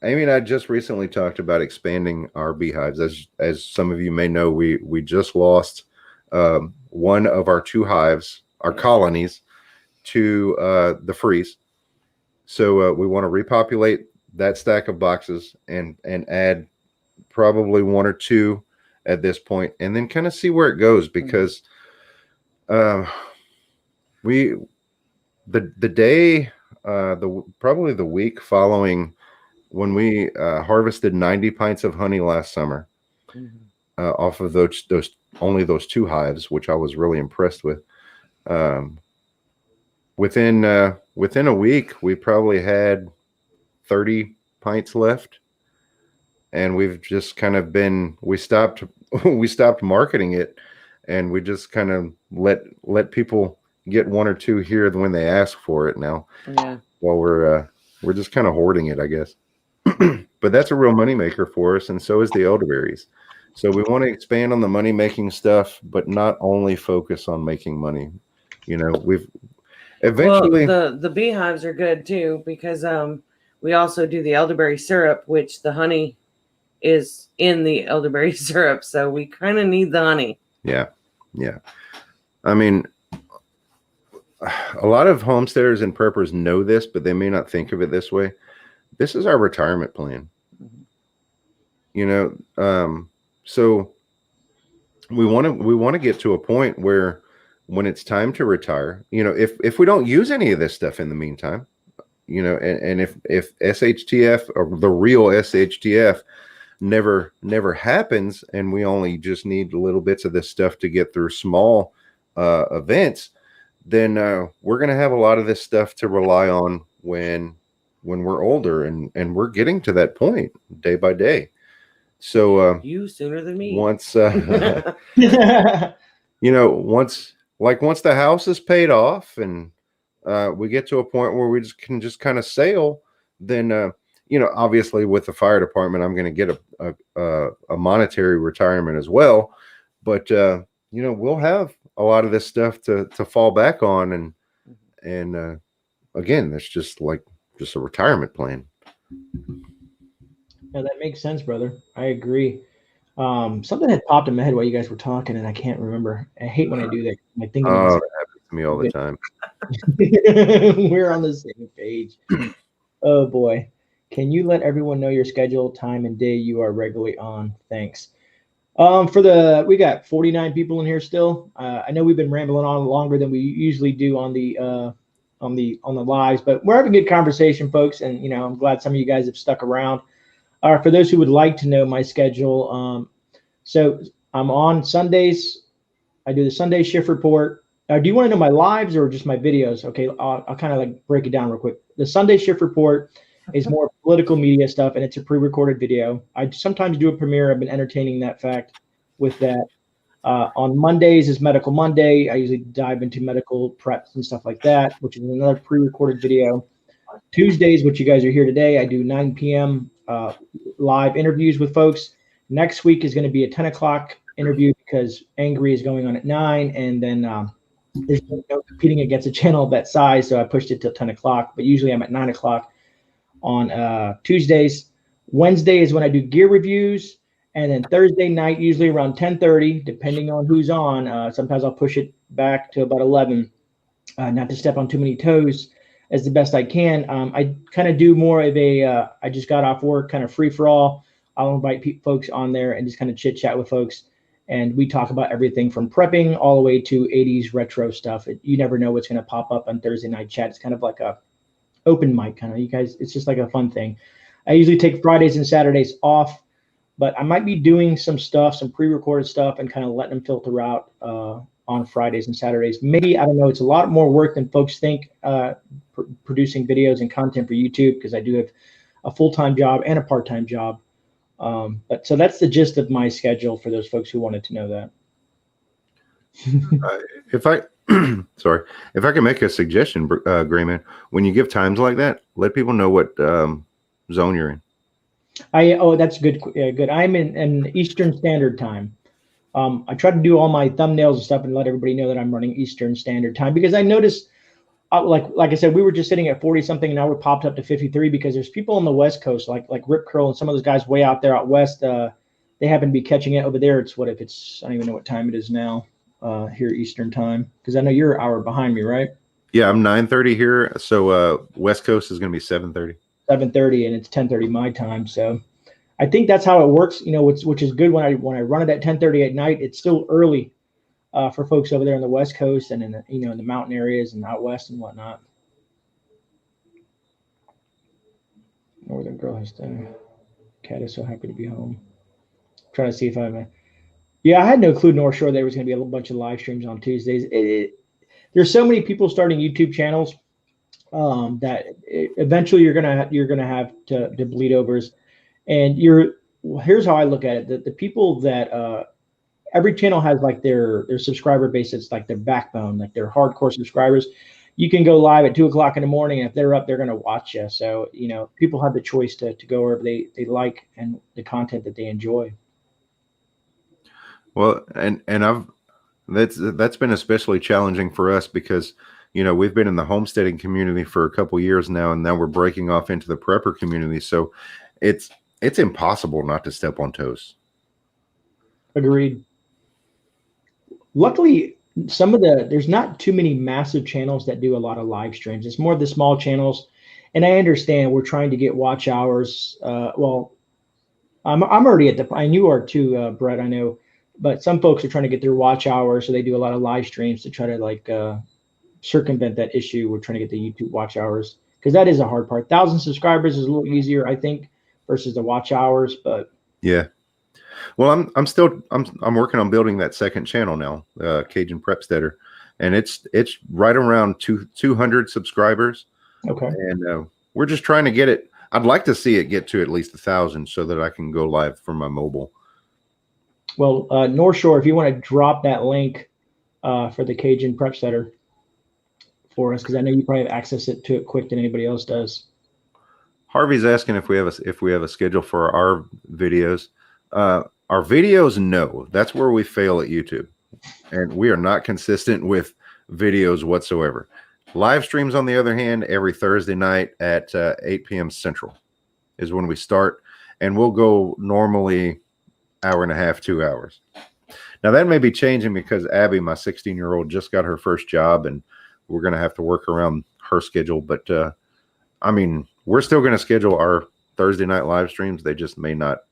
Amy and I just recently talked about expanding our beehives. As some of you may know, we just lost one of our 2 hives, our colonies, to the freeze. So we want to repopulate that stack of boxes and add probably 1 or 2 at this point, and then kind of see where it goes, because we the day, probably the week following when we harvested 90 pints of honey last summer, off of those only those 2 hives, which I was really impressed with. Within a week, we probably had 30 pints left, and we've just kind of we stopped marketing it, and we just kind of let people get 1 or 2 here when they ask for it now. Yeah. While we're just kind of hoarding it, I guess. But that's a real moneymaker for us, and so is the elderberries. So we want to expand on the money making stuff, but not only focus on making money. You know, we've eventually the beehives are good too, because we also do the elderberry syrup, which the honey is in the elderberry syrup, so we kind of need the honey. Yeah. I mean, a lot of homesteaders and preppers know this, but they may not think of it this way. This is our retirement plan. You know, so we want to get to a point where when it's time to retire, you know, if we don't use any of this stuff in the meantime, you know, and if SHTF, or the real SHTF, never happens, and we only just need little bits of this stuff to get through small events, then we're going to have a lot of this stuff to rely on when we're older, and we're getting to that point day by day. So you sooner than me. Once you know, once the house is paid off, and we get to a point where we can just kind of sail, then you know, obviously with the fire department, I'm going to get a monetary retirement as well. But you know, we'll have a lot of this stuff to fall back on, and again, that's just a retirement plan. Yeah, that makes sense, brother. I agree. Something had popped in my head while you guys were talking, and I can't remember. I hate when I do that. My thinking that happens to me all the time. We're on the same page. Oh boy. Can you let everyone know your schedule, time, and day you are regularly on? Thanks. We got 49 people in here still. I know we've been rambling on longer than we usually do on the lives, but we're having a good conversation, folks. And you know, I'm glad some of you guys have stuck around. For those who would like to know my schedule, so I'm on Sundays. I do the Sunday shift report. Do you want to know my lives or just my videos? Okay, I'll kind of like break it down real quick. The Sunday shift report is more political media stuff, and it's a pre-recorded video. I sometimes do a premiere. I've been entertaining that fact with that. On Mondays is Medical Monday. I usually dive into medical preps and stuff like that, which is another pre-recorded video. Tuesdays, which you guys are here today, I do 9 p.m. Live interviews with folks. Next week is going to be a 10 o'clock interview because Angry is going on at 9, and then there's no competing against a channel of that size, so I pushed it till 10 o'clock. But usually I'm at 9 o'clock on Tuesdays. Wednesday is when I do gear reviews, and then Thursday night, usually around 10:30, depending on who's on. Sometimes I'll push it back to about 11, not to step on too many toes, as the best I can. I kind of do more of a, I just got off work, kind of free for all. I'll invite folks on there and just kind of chit chat with folks. And we talk about everything from prepping all the way to 80s retro stuff. You never know what's going to pop up on Thursday night chat. It's kind of like a open mic kind of, you guys, it's just like a fun thing. I usually take Fridays and Saturdays off, but I might be doing some stuff, some pre-recorded stuff, and kind of letting them filter out on Fridays and Saturdays. Maybe, I don't know, it's a lot more work than folks think, producing videos and content for YouTube, because I do have a full-time job and a part-time job. But so that's the gist of my schedule for those folks who wanted to know that. If I can make a suggestion, GreyMan, when you give times like that, let people know what zone you're in. That's good. Good. I'm in Eastern Standard Time. I try to do all my thumbnails and stuff and let everybody know that I'm running Eastern Standard Time, because I noticed, like I said, we were just sitting at 40 something, and now we're popped up to 53 because there's people on the West Coast, like Rip Curl and some of those guys way out there out west. They happen to be catching it over there. It's I don't even know what time it is now here Eastern Time, because I know you're an hour behind me, right? Yeah, I'm 9:30 here, so West Coast is going to be 7:30. 7:30, and it's 10:30 my time. So I think that's how it works, you know, which is good. When I run it at 10:30 at night, it's still early for folks over there on the West Coast and in the, in the mountain areas and out west and whatnot. Northern girl has done. Cat is so happy to be home. Trying to see if I'm. Yeah, I had no clue North Shore there was going to be a bunch of live streams on Tuesdays. There's so many people starting YouTube channels that eventually you're gonna have to bleed overs, and here's how I look at it: the people that every channel has like their subscriber base. It's like their backbone, like their hardcore subscribers. You can go live at 2 o'clock in the morning, and if they're up, they're going to watch you. So people have the choice to go wherever they like and the content that they enjoy. Well, and that's been especially challenging for us because we've been in the homesteading community for a couple years now, and now we're breaking off into the prepper community. So it's impossible not to step on toes. Agreed. Luckily, there's not too many massive channels that do a lot of live streams. It's more of the small channels, and I understand we're trying to get watch hours. Well, I'm already at and you are too, Brett. I know, but some folks are trying to get their watch hours, so they do a lot of live streams to try to circumvent that issue. We're trying to get the YouTube watch hours because that is a hard part. 1,000 subscribers is a little easier, I think, versus the watch hours. But yeah. Well, I'm working on building that second channel now, Cajun Prepsteader, and it's right around 200 subscribers. Okay. And we're just trying to get it. I'd like to see it get to at least 1,000 so that I can go live from my mobile. Well, North Shore, if you want to drop that link for the Cajun Prepsteader for us, because I know you probably have access to it quick than anybody else does. Harvey's asking if we have a schedule for our videos. Our videos, no. That's where we fail at YouTube, and we are not consistent with videos whatsoever. Live streams, on the other hand, every Thursday night at 8 p.m. Central is when we start, and we'll go normally hour and a half, 2 hours. Now that may be changing because Abby, my 16-year-old, just got her first job, and we're going to have to work around her schedule. But I mean, we're still going to schedule our Thursday night live streams. They just may not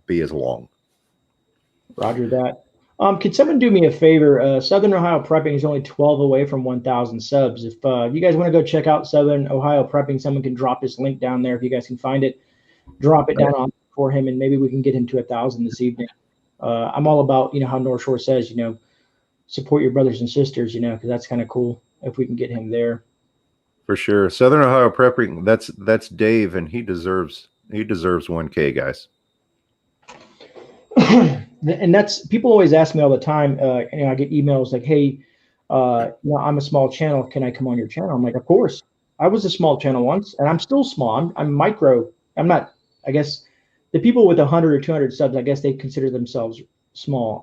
be as long. Roger that. Could someone do me a favor? Southern Ohio Prepping is only 12 away from 1,000 subs. If you guys want to go check out Southern Ohio Prepping, someone can drop his link down there. If you guys can find it, drop it down for him, and maybe we can get him to 1,000 this evening. I'm all about, how North Shore says, support your brothers and sisters, because that's kind of cool if we can get him there. For sure. Southern Ohio Prepping, that's Dave, and he deserves 1K, guys. And that's, people always ask me all the time, I get emails like, hey, I'm a small channel. Can I come on your channel? I'm like, of course. I was a small channel once, and I'm still small. I'm micro. I'm not, I guess, the people with 100 or 200 subs, I guess they consider themselves small.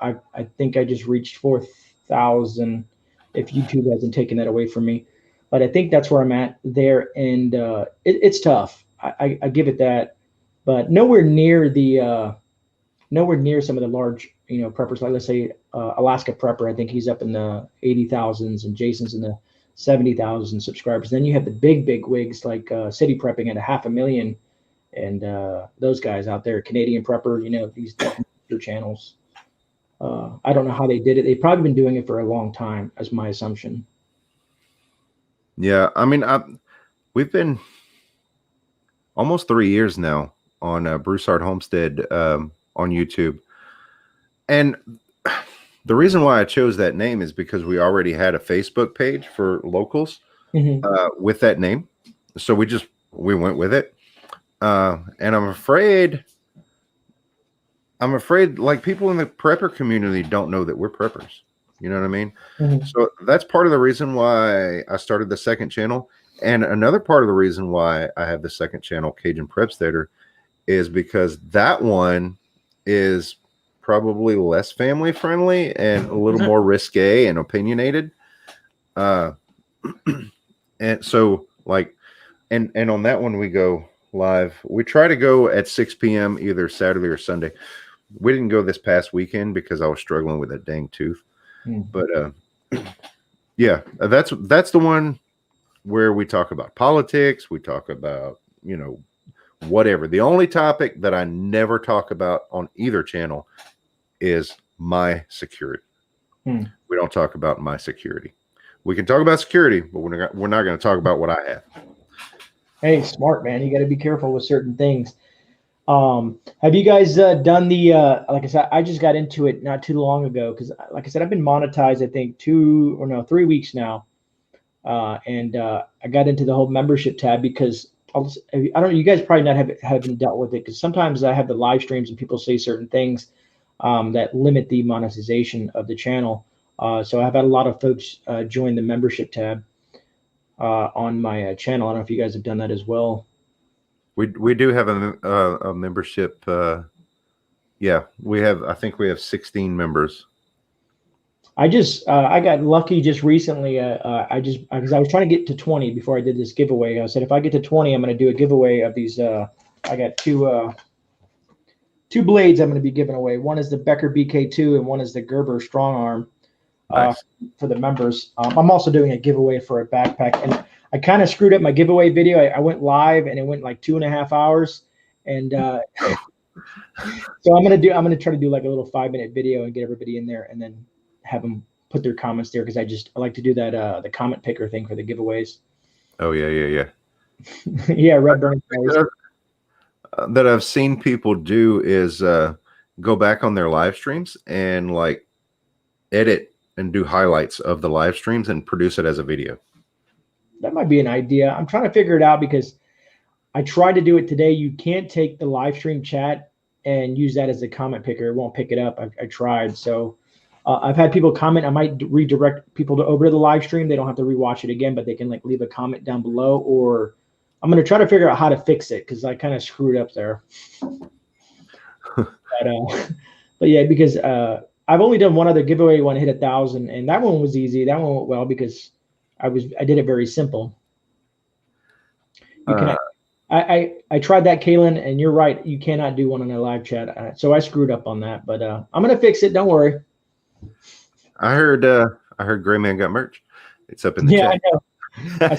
I think I just reached 4,000 if YouTube hasn't taken that away from me. But I think that's where I'm at there. And it's tough. I give it that. But nowhere near some of the large, preppers, like let's say Alaska Prepper. I think he's up in the 80,000s, and Jason's in the 70,000 subscribers. Then you have the big wigs like City Prepping at 500,000, and those guys out there, Canadian Prepper. These channels. I don't know how they did it. They've probably been doing it for a long time, as my assumption. Yeah, I mean, we've been almost 3 years now on Broussard Homestead on YouTube. And the reason why I chose that name is because we already had a Facebook page for locals with that name. So we went with it. And I'm afraid like people in the prepper community don't know that we're preppers. You know what I mean? So that's part of the reason why I started the second channel. And another part of the reason why I have the second channel, Cajun Prepsteader, is because that one is probably less family friendly and a little more risque and opinionated. And so and on that one, we go live. We try to go at 6 p.m. either Saturday or Sunday. We didn't go this past weekend because I was struggling with that dang tooth. But yeah, that's the one where we talk about politics. We talk about, whatever. The only topic that I never talk about on either channel is my security. We don't talk about my security. We can talk about security, but we're not going to talk about what I have. Hey, smart man. You got to be careful with certain things. Have you guys done the like I said, I just got into it not too long ago because like I said, I've been monetized, I think 3 weeks now. And I got into the whole membership tab because I don't know, you guys probably not haven't dealt with it because sometimes I have the live streams and people say certain things that limit the monetization of the channel. So I've had a lot of folks join the membership tab on my channel. I don't know if you guys have done that as well. We do have a membership. Yeah, we have. I think we have 16 members. I got lucky just recently. Because I was trying to get to 20 before I did this giveaway. I said if I get to 20, I'm going to do a giveaway of these. I got two blades I'm going to be giving away. One is the Becker BK2 and one is the Gerber Strong Arm. Nice. For the members. I'm also doing a giveaway for a backpack, and I kind of screwed up my giveaway video. I went live and it went like 2.5 hours, and so I'm gonna try to do like a little 5-minute video and get everybody in there, and then have them put their comments there because I like to do that the comment picker thing for the giveaways. Oh yeah. Yeah, red burning. That I've seen people do is go back on their live streams and like edit and do highlights of the live streams and produce it as a video. That might be an idea. I'm trying to figure it out because I tried to do it today. You can't take the live stream chat and use that as a comment picker. It won't pick it up. I tried. So I've had people comment. I might redirect people over to the live stream. They don't have to rewatch it again, but they can like leave a comment down below, or I'm going to try to figure out how to fix it because I kind of screwed up there. But yeah, because I've only done one other giveaway, one hit 1,000, and that one was easy. That one went well because I did it very simple. I tried that, Kaylin, and you're right. You cannot do one on a live chat. So I screwed up on that, but I'm gonna fix it. Don't worry. I heard GreyMan got merch. It's up in the chat. I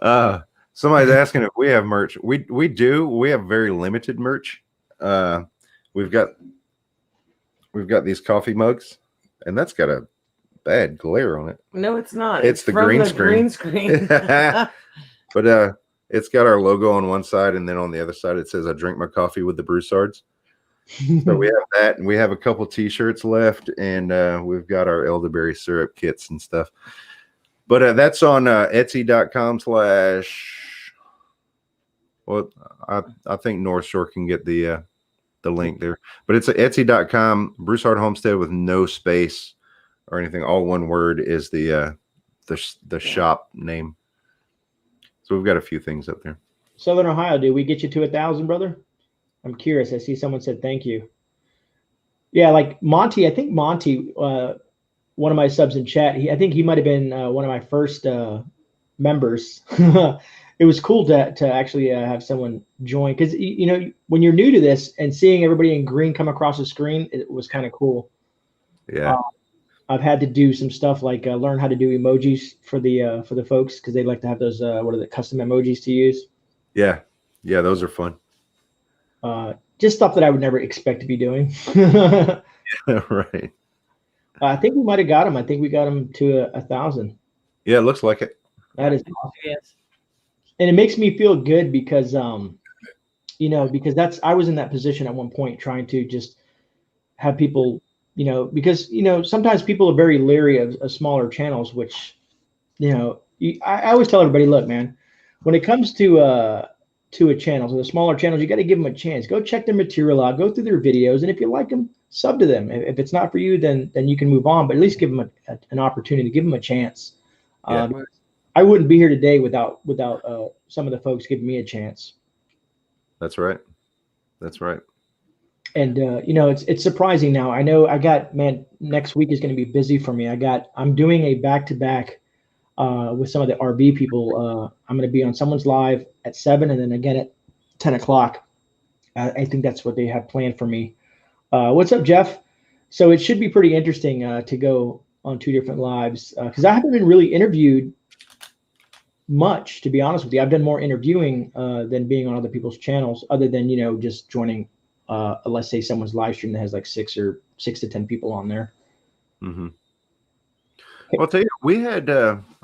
know. Somebody's asking if we have merch. We do. We have very limited merch. We've got these coffee mugs, and that's got a bad glare on it. No, it's not. It's the green screen. But it's got our logo on one side, and then on the other side it says I drink my coffee with the Broussards. So we have that, and we have a couple t-shirts left, and we've got our Elderberry Syrup kits and stuff. But that's on Etsy.com/ well, I think North Shore can get the link there, but it's Etsy.com Broussard Homestead with no space or anything. All one word is the shop name. So we've got a few things up there. Southern Ohio, did we get you to 1,000, brother? I'm curious. I see someone said thank you. Yeah, like Monty. I think Monty, one of my subs in chat. I think he might have been one of my first members. It was cool to actually have someone join because you know when you're new to this and seeing everybody in green come across the screen, it was kind of cool. Yeah. I've had to do some stuff like learn how to do emojis for the folks because they like to have those what are the custom emojis to use. Yeah, those are fun. Just stuff that I would never expect to be doing. Right. I think we might have got him. I think we got him to 1,000. Yeah, it looks like it. That is awesome. Yes. And it makes me feel good because you know, because I was in that position at one point trying to just have people, you know, because, you know, sometimes people are very leery of smaller channels, which, you know, I always tell everybody, look, man, when it comes to a channel, so the smaller channels, you got to give them a chance. Go check their material out, go through their videos, and if you like them, sub to them. If it's not for you, then you can move on, but at least give them an opportunity, give them a chance. Yeah. I wouldn't be here today without some of the folks giving me a chance. That's right. And you know, it's surprising now. I know next week is going to be busy for me. I'm doing a back-to-back with some of the RV people. I'm going to be on someone's live at 7 and then again at 10 o'clock. I think that's what they have planned for me. What's up, Jeff? So it should be pretty interesting to go on 2 different lives because I haven't been really interviewed much, to be honest with you. I've done more interviewing than being on other people's channels, other than, you know, just joining let's say someone's live stream that has like 6 to 10 people on there. Mm-hmm. Well, I'll tell you, we had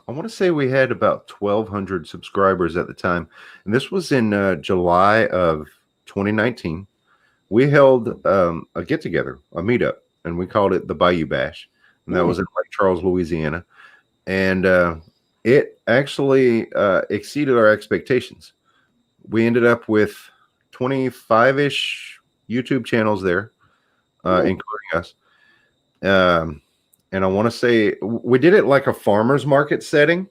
I want to say we had about 1,200 subscribers at the time, and this was in July of 2019. We held a get together, a meetup, and we called it the Bayou Bash, and that was in Lake Charles, Louisiana, and it actually exceeded our expectations. We ended up with 25-ish YouTube channels there, including us. And I want to say we did it like a farmer's market setting.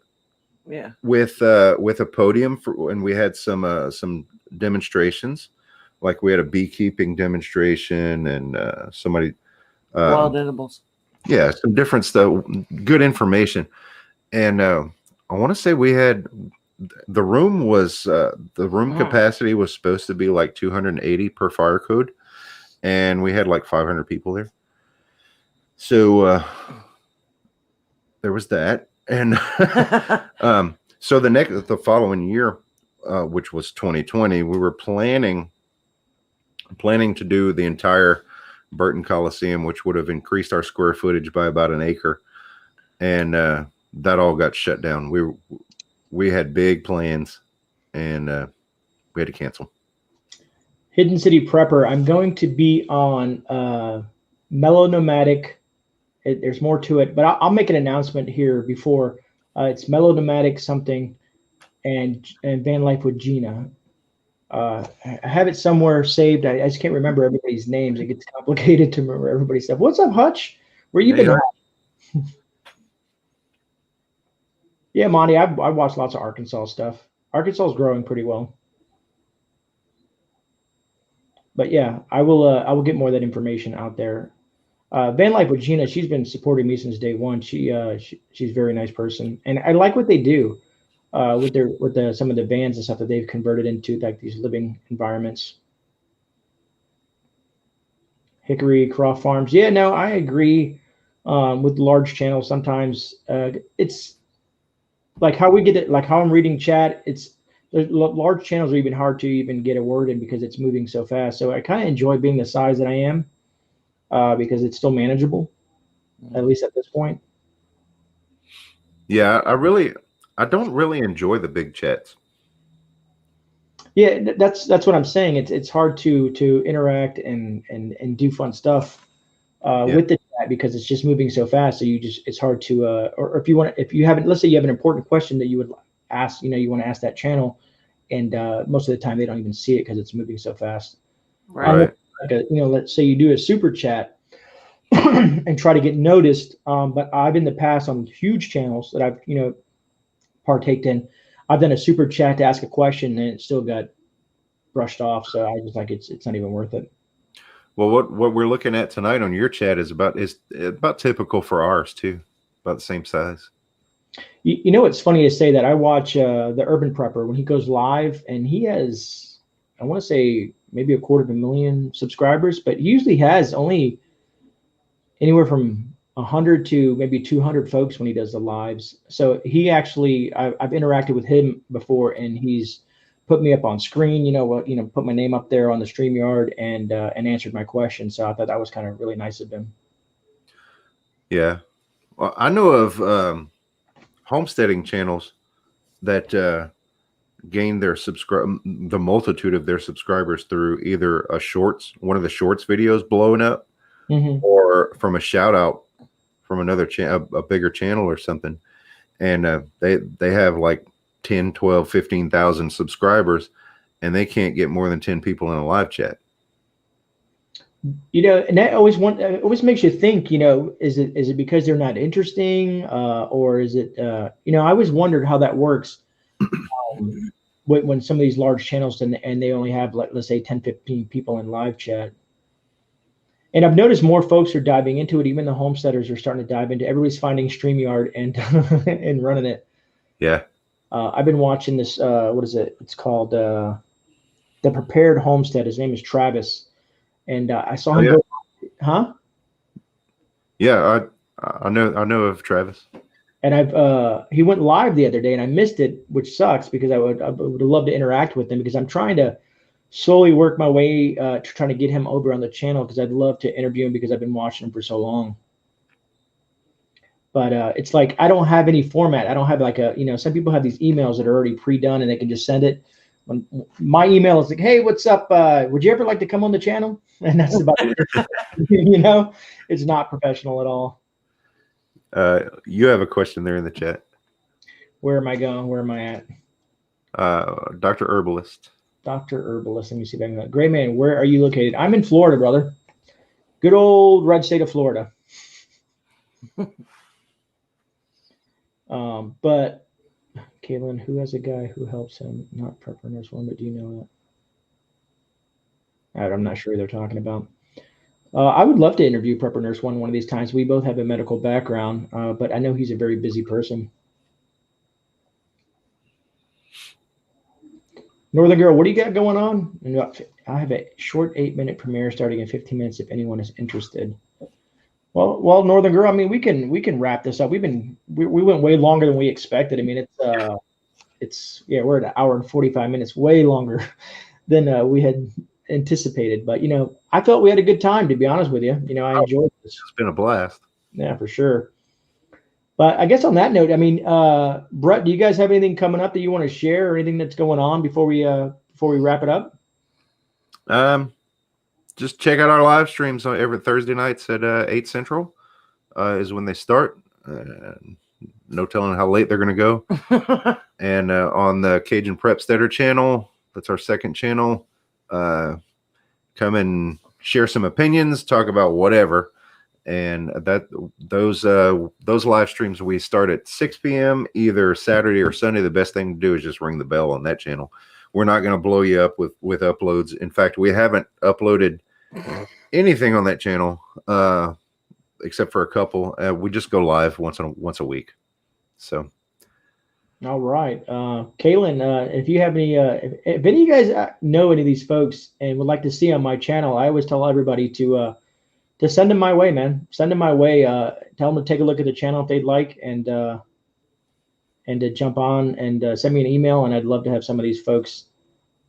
Yeah. With a podium and we had some demonstrations. Like we had a beekeeping demonstration and somebody Wild edibles. Yeah, some different stuff, good information. And I want to say we had the room capacity was supposed to be like 280 per fire code, and we had like 500 people there. So there was that, and so the following year, which was 2020, we were planning to do the entire Burton Coliseum, which would have increased our square footage by about an acre, and that all got shut down. We had big plans, and we had to cancel. Hidden City Prepper. I'm going to be on Melonomadic. There's more to it, but I'll make an announcement here before. It's Melonomadic something, and Van Life with Gina. I have it somewhere saved. I just can't remember everybody's names. It gets complicated to remember everybody's stuff. What's up, Hutch? Where you been? Yeah, Monty, I watched lots of Arkansas stuff. Arkansas is growing pretty well. But yeah, I will get more of that information out there. Van Life with Gina, she's been supporting me since day one. She's a very nice person, and I like what they do with some of the vans and stuff that they've converted into like these living environments. Hickory Croft Farms, yeah, no, I agree. With large channels, sometimes it's like how we get it, like how I'm reading chat. Large channels are even hard to even get a word in because it's moving so fast. So I kind of enjoy being the size that I am. Because it's still manageable, at least at this point. Yeah, I don't really enjoy the big chats. Yeah, that's what I'm saying. It's hard to interact and do fun stuff with the chat because it's just moving so fast. So it's hard to or if you haven't, let's say you have an important question that you would ask, you want to ask that channel, and most of the time they don't even see it because it's moving so fast. Right. Let's say you do a super chat and try to get noticed. But I've in the past on huge channels that I've partaked in, I've done a super chat to ask a question and it still got brushed off. So I just like it's not even worth it. Well, what we're looking at tonight on your chat is about typical for ours too, about the same size. It's funny to say that I watch the Urban Prepper when he goes live, and he has, I want to say, maybe 250,000 subscribers, but he usually has only anywhere from 100 to maybe 200 folks when he does the lives. So he actually, I've interacted with him before, and he's put me up on screen, put my name up there on the StreamYard and answered my question. So I thought that was kind of really nice of him. Yeah. Well, I know of homesteading channels that gain the multitude of their subscribers through either one of the shorts videos blowing up, or from a shout out from another a bigger channel or something. And they have like 10, 12, 15,000 subscribers, and they can't get more than 10 people in a live chat. And that always makes you think, is it because they're not interesting, or is it, I always wondered how that works. When some of these large channels and they only have, like, let's say 10, 15 people in live chat. And I've noticed more folks are diving into it. Even the homesteaders are starting to dive into it. Everybody's finding StreamYard and and running it. Yeah. I've been watching this, what is it? It's called The Prepared Homestead. His name is Travis. And I saw him go, huh? Yeah, I know of Travis. And he went live the other day, and I missed it, which sucks because I would love to interact with him, because I'm trying to slowly work my way to trying to get him over on the channel, because I'd love to interview him because I've been watching him for so long. but it's like I don't have any format. I don't have like a, some people have these emails that are already pre-done and they can just send it. When my email is like, hey, what's up? Would you ever like to come on the channel? And that's about it. It's not professional at all. You have a question there in the chat. Where am I going? Where am I at? Dr. Herbalist. Dr. Herbalist. Let me see if I can go. GreyMan, where are you located? I'm in Florida, brother. Good old red state of Florida. But Caitlin, who has a guy who helps him? Not Prepper Nurse One, but do you know that? I'm not sure who they're talking about. I would love to interview Prepper Nurse One of these times. We both have a medical background, but I know he's a very busy person. Northern Girl, what do you got going on? I have a short 8-minute premiere starting in 15 minutes if anyone is interested. Well, Northern Girl, I mean, we can wrap this up. We went way longer than we expected. I mean, we're at 1 hour and 45 minutes, way longer than we had anticipated. But I felt we had a good time, to be honest with you. I enjoyed this. It's been a blast. Yeah, for sure. But I guess on that note, I mean, Brett, do you guys have anything coming up that you want to share or anything that's going on before we wrap it up? Just check out our live streams on every Thursday nights at 8 Central is when they start. No telling how late they're going to go. And on the Cajun Prepsteader channel, that's our second channel. Come and share some opinions, talk about whatever. And those live streams, we start at 6 p.m. either Saturday or Sunday. The best thing to do is just ring the bell on that channel. We're not going to blow you up with uploads. In fact, we haven't uploaded anything on that channel except for a couple. We just go live once a week. So, all right, Kaylin, if you have any, if any of you guys know any of these folks and would like to see on my channel, I always tell everybody to send them my way, man. Send them my way. Tell them to take a look at the channel if they'd like, and to jump on and send me an email. And I'd love to have some of these folks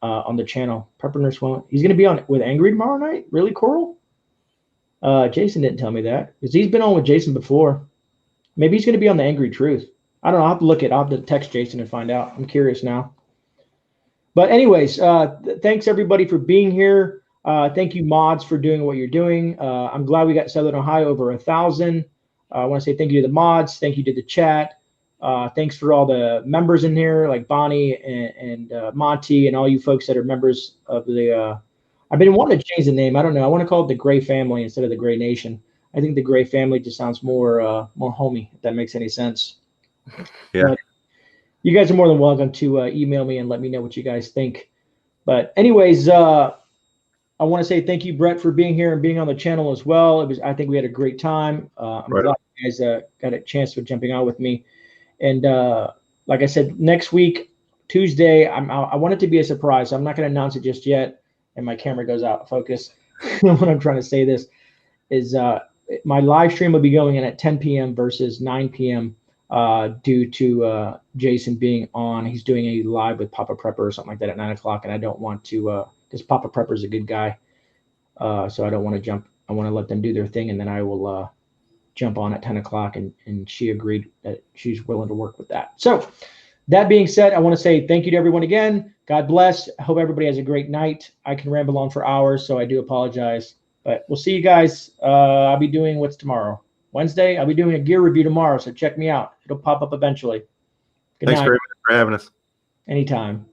on the channel. Prepper Nurse One. He's going to be on with Angry tomorrow night. Really, Coral? Jason didn't tell me that because he's been on with Jason before. Maybe he's going to be on the Angry Truth. I don't know. I'll have to look it. I'll have to text Jason and find out. I'm curious now. But anyways, thanks everybody for being here. Thank you, mods, for doing what you're doing. I'm glad we got Southern Ohio over 1,000. I want to say thank you to the mods. Thank you to the chat. Thanks for all the members in here, like Bonnie and Monty and all you folks that are members of the. I've been wanting to change the name. I don't know. I want to call it the Grey Family instead of the Grey Nation. I think the Grey Family just sounds more homey, if that makes any sense. Yeah. But you guys are more than welcome to email me and let me know what you guys think. But anyways, I want to say thank you, Brett, for being here and being on the channel as well. I think we had a great time. I'm glad you guys got a chance for jumping on with me. And like I said, next week, Tuesday, I want it to be a surprise. So I'm not going to announce it just yet. And my camera goes out of focus. What I'm trying to say this is my live stream will be going in at 10 p.m. versus 9 p.m. Due to Jason being on. He's doing a live with Papa Prepper or something like that at 9 o'clock. And I don't want to, because Papa Prepper is a good guy. So I don't want to jump. I want to let them do their thing. And then I will jump on at 10 o'clock. And she agreed that she's willing to work with that. So that being said, I want to say thank you to everyone again. God bless. I hope everybody has a great night. I can ramble on for hours, so I do apologize. But we'll see you guys. I'll be doing what's tomorrow? Wednesday? I'll be doing a gear review tomorrow, so check me out. It'll pop up eventually. Good Thanks night. very much for having us. Anytime.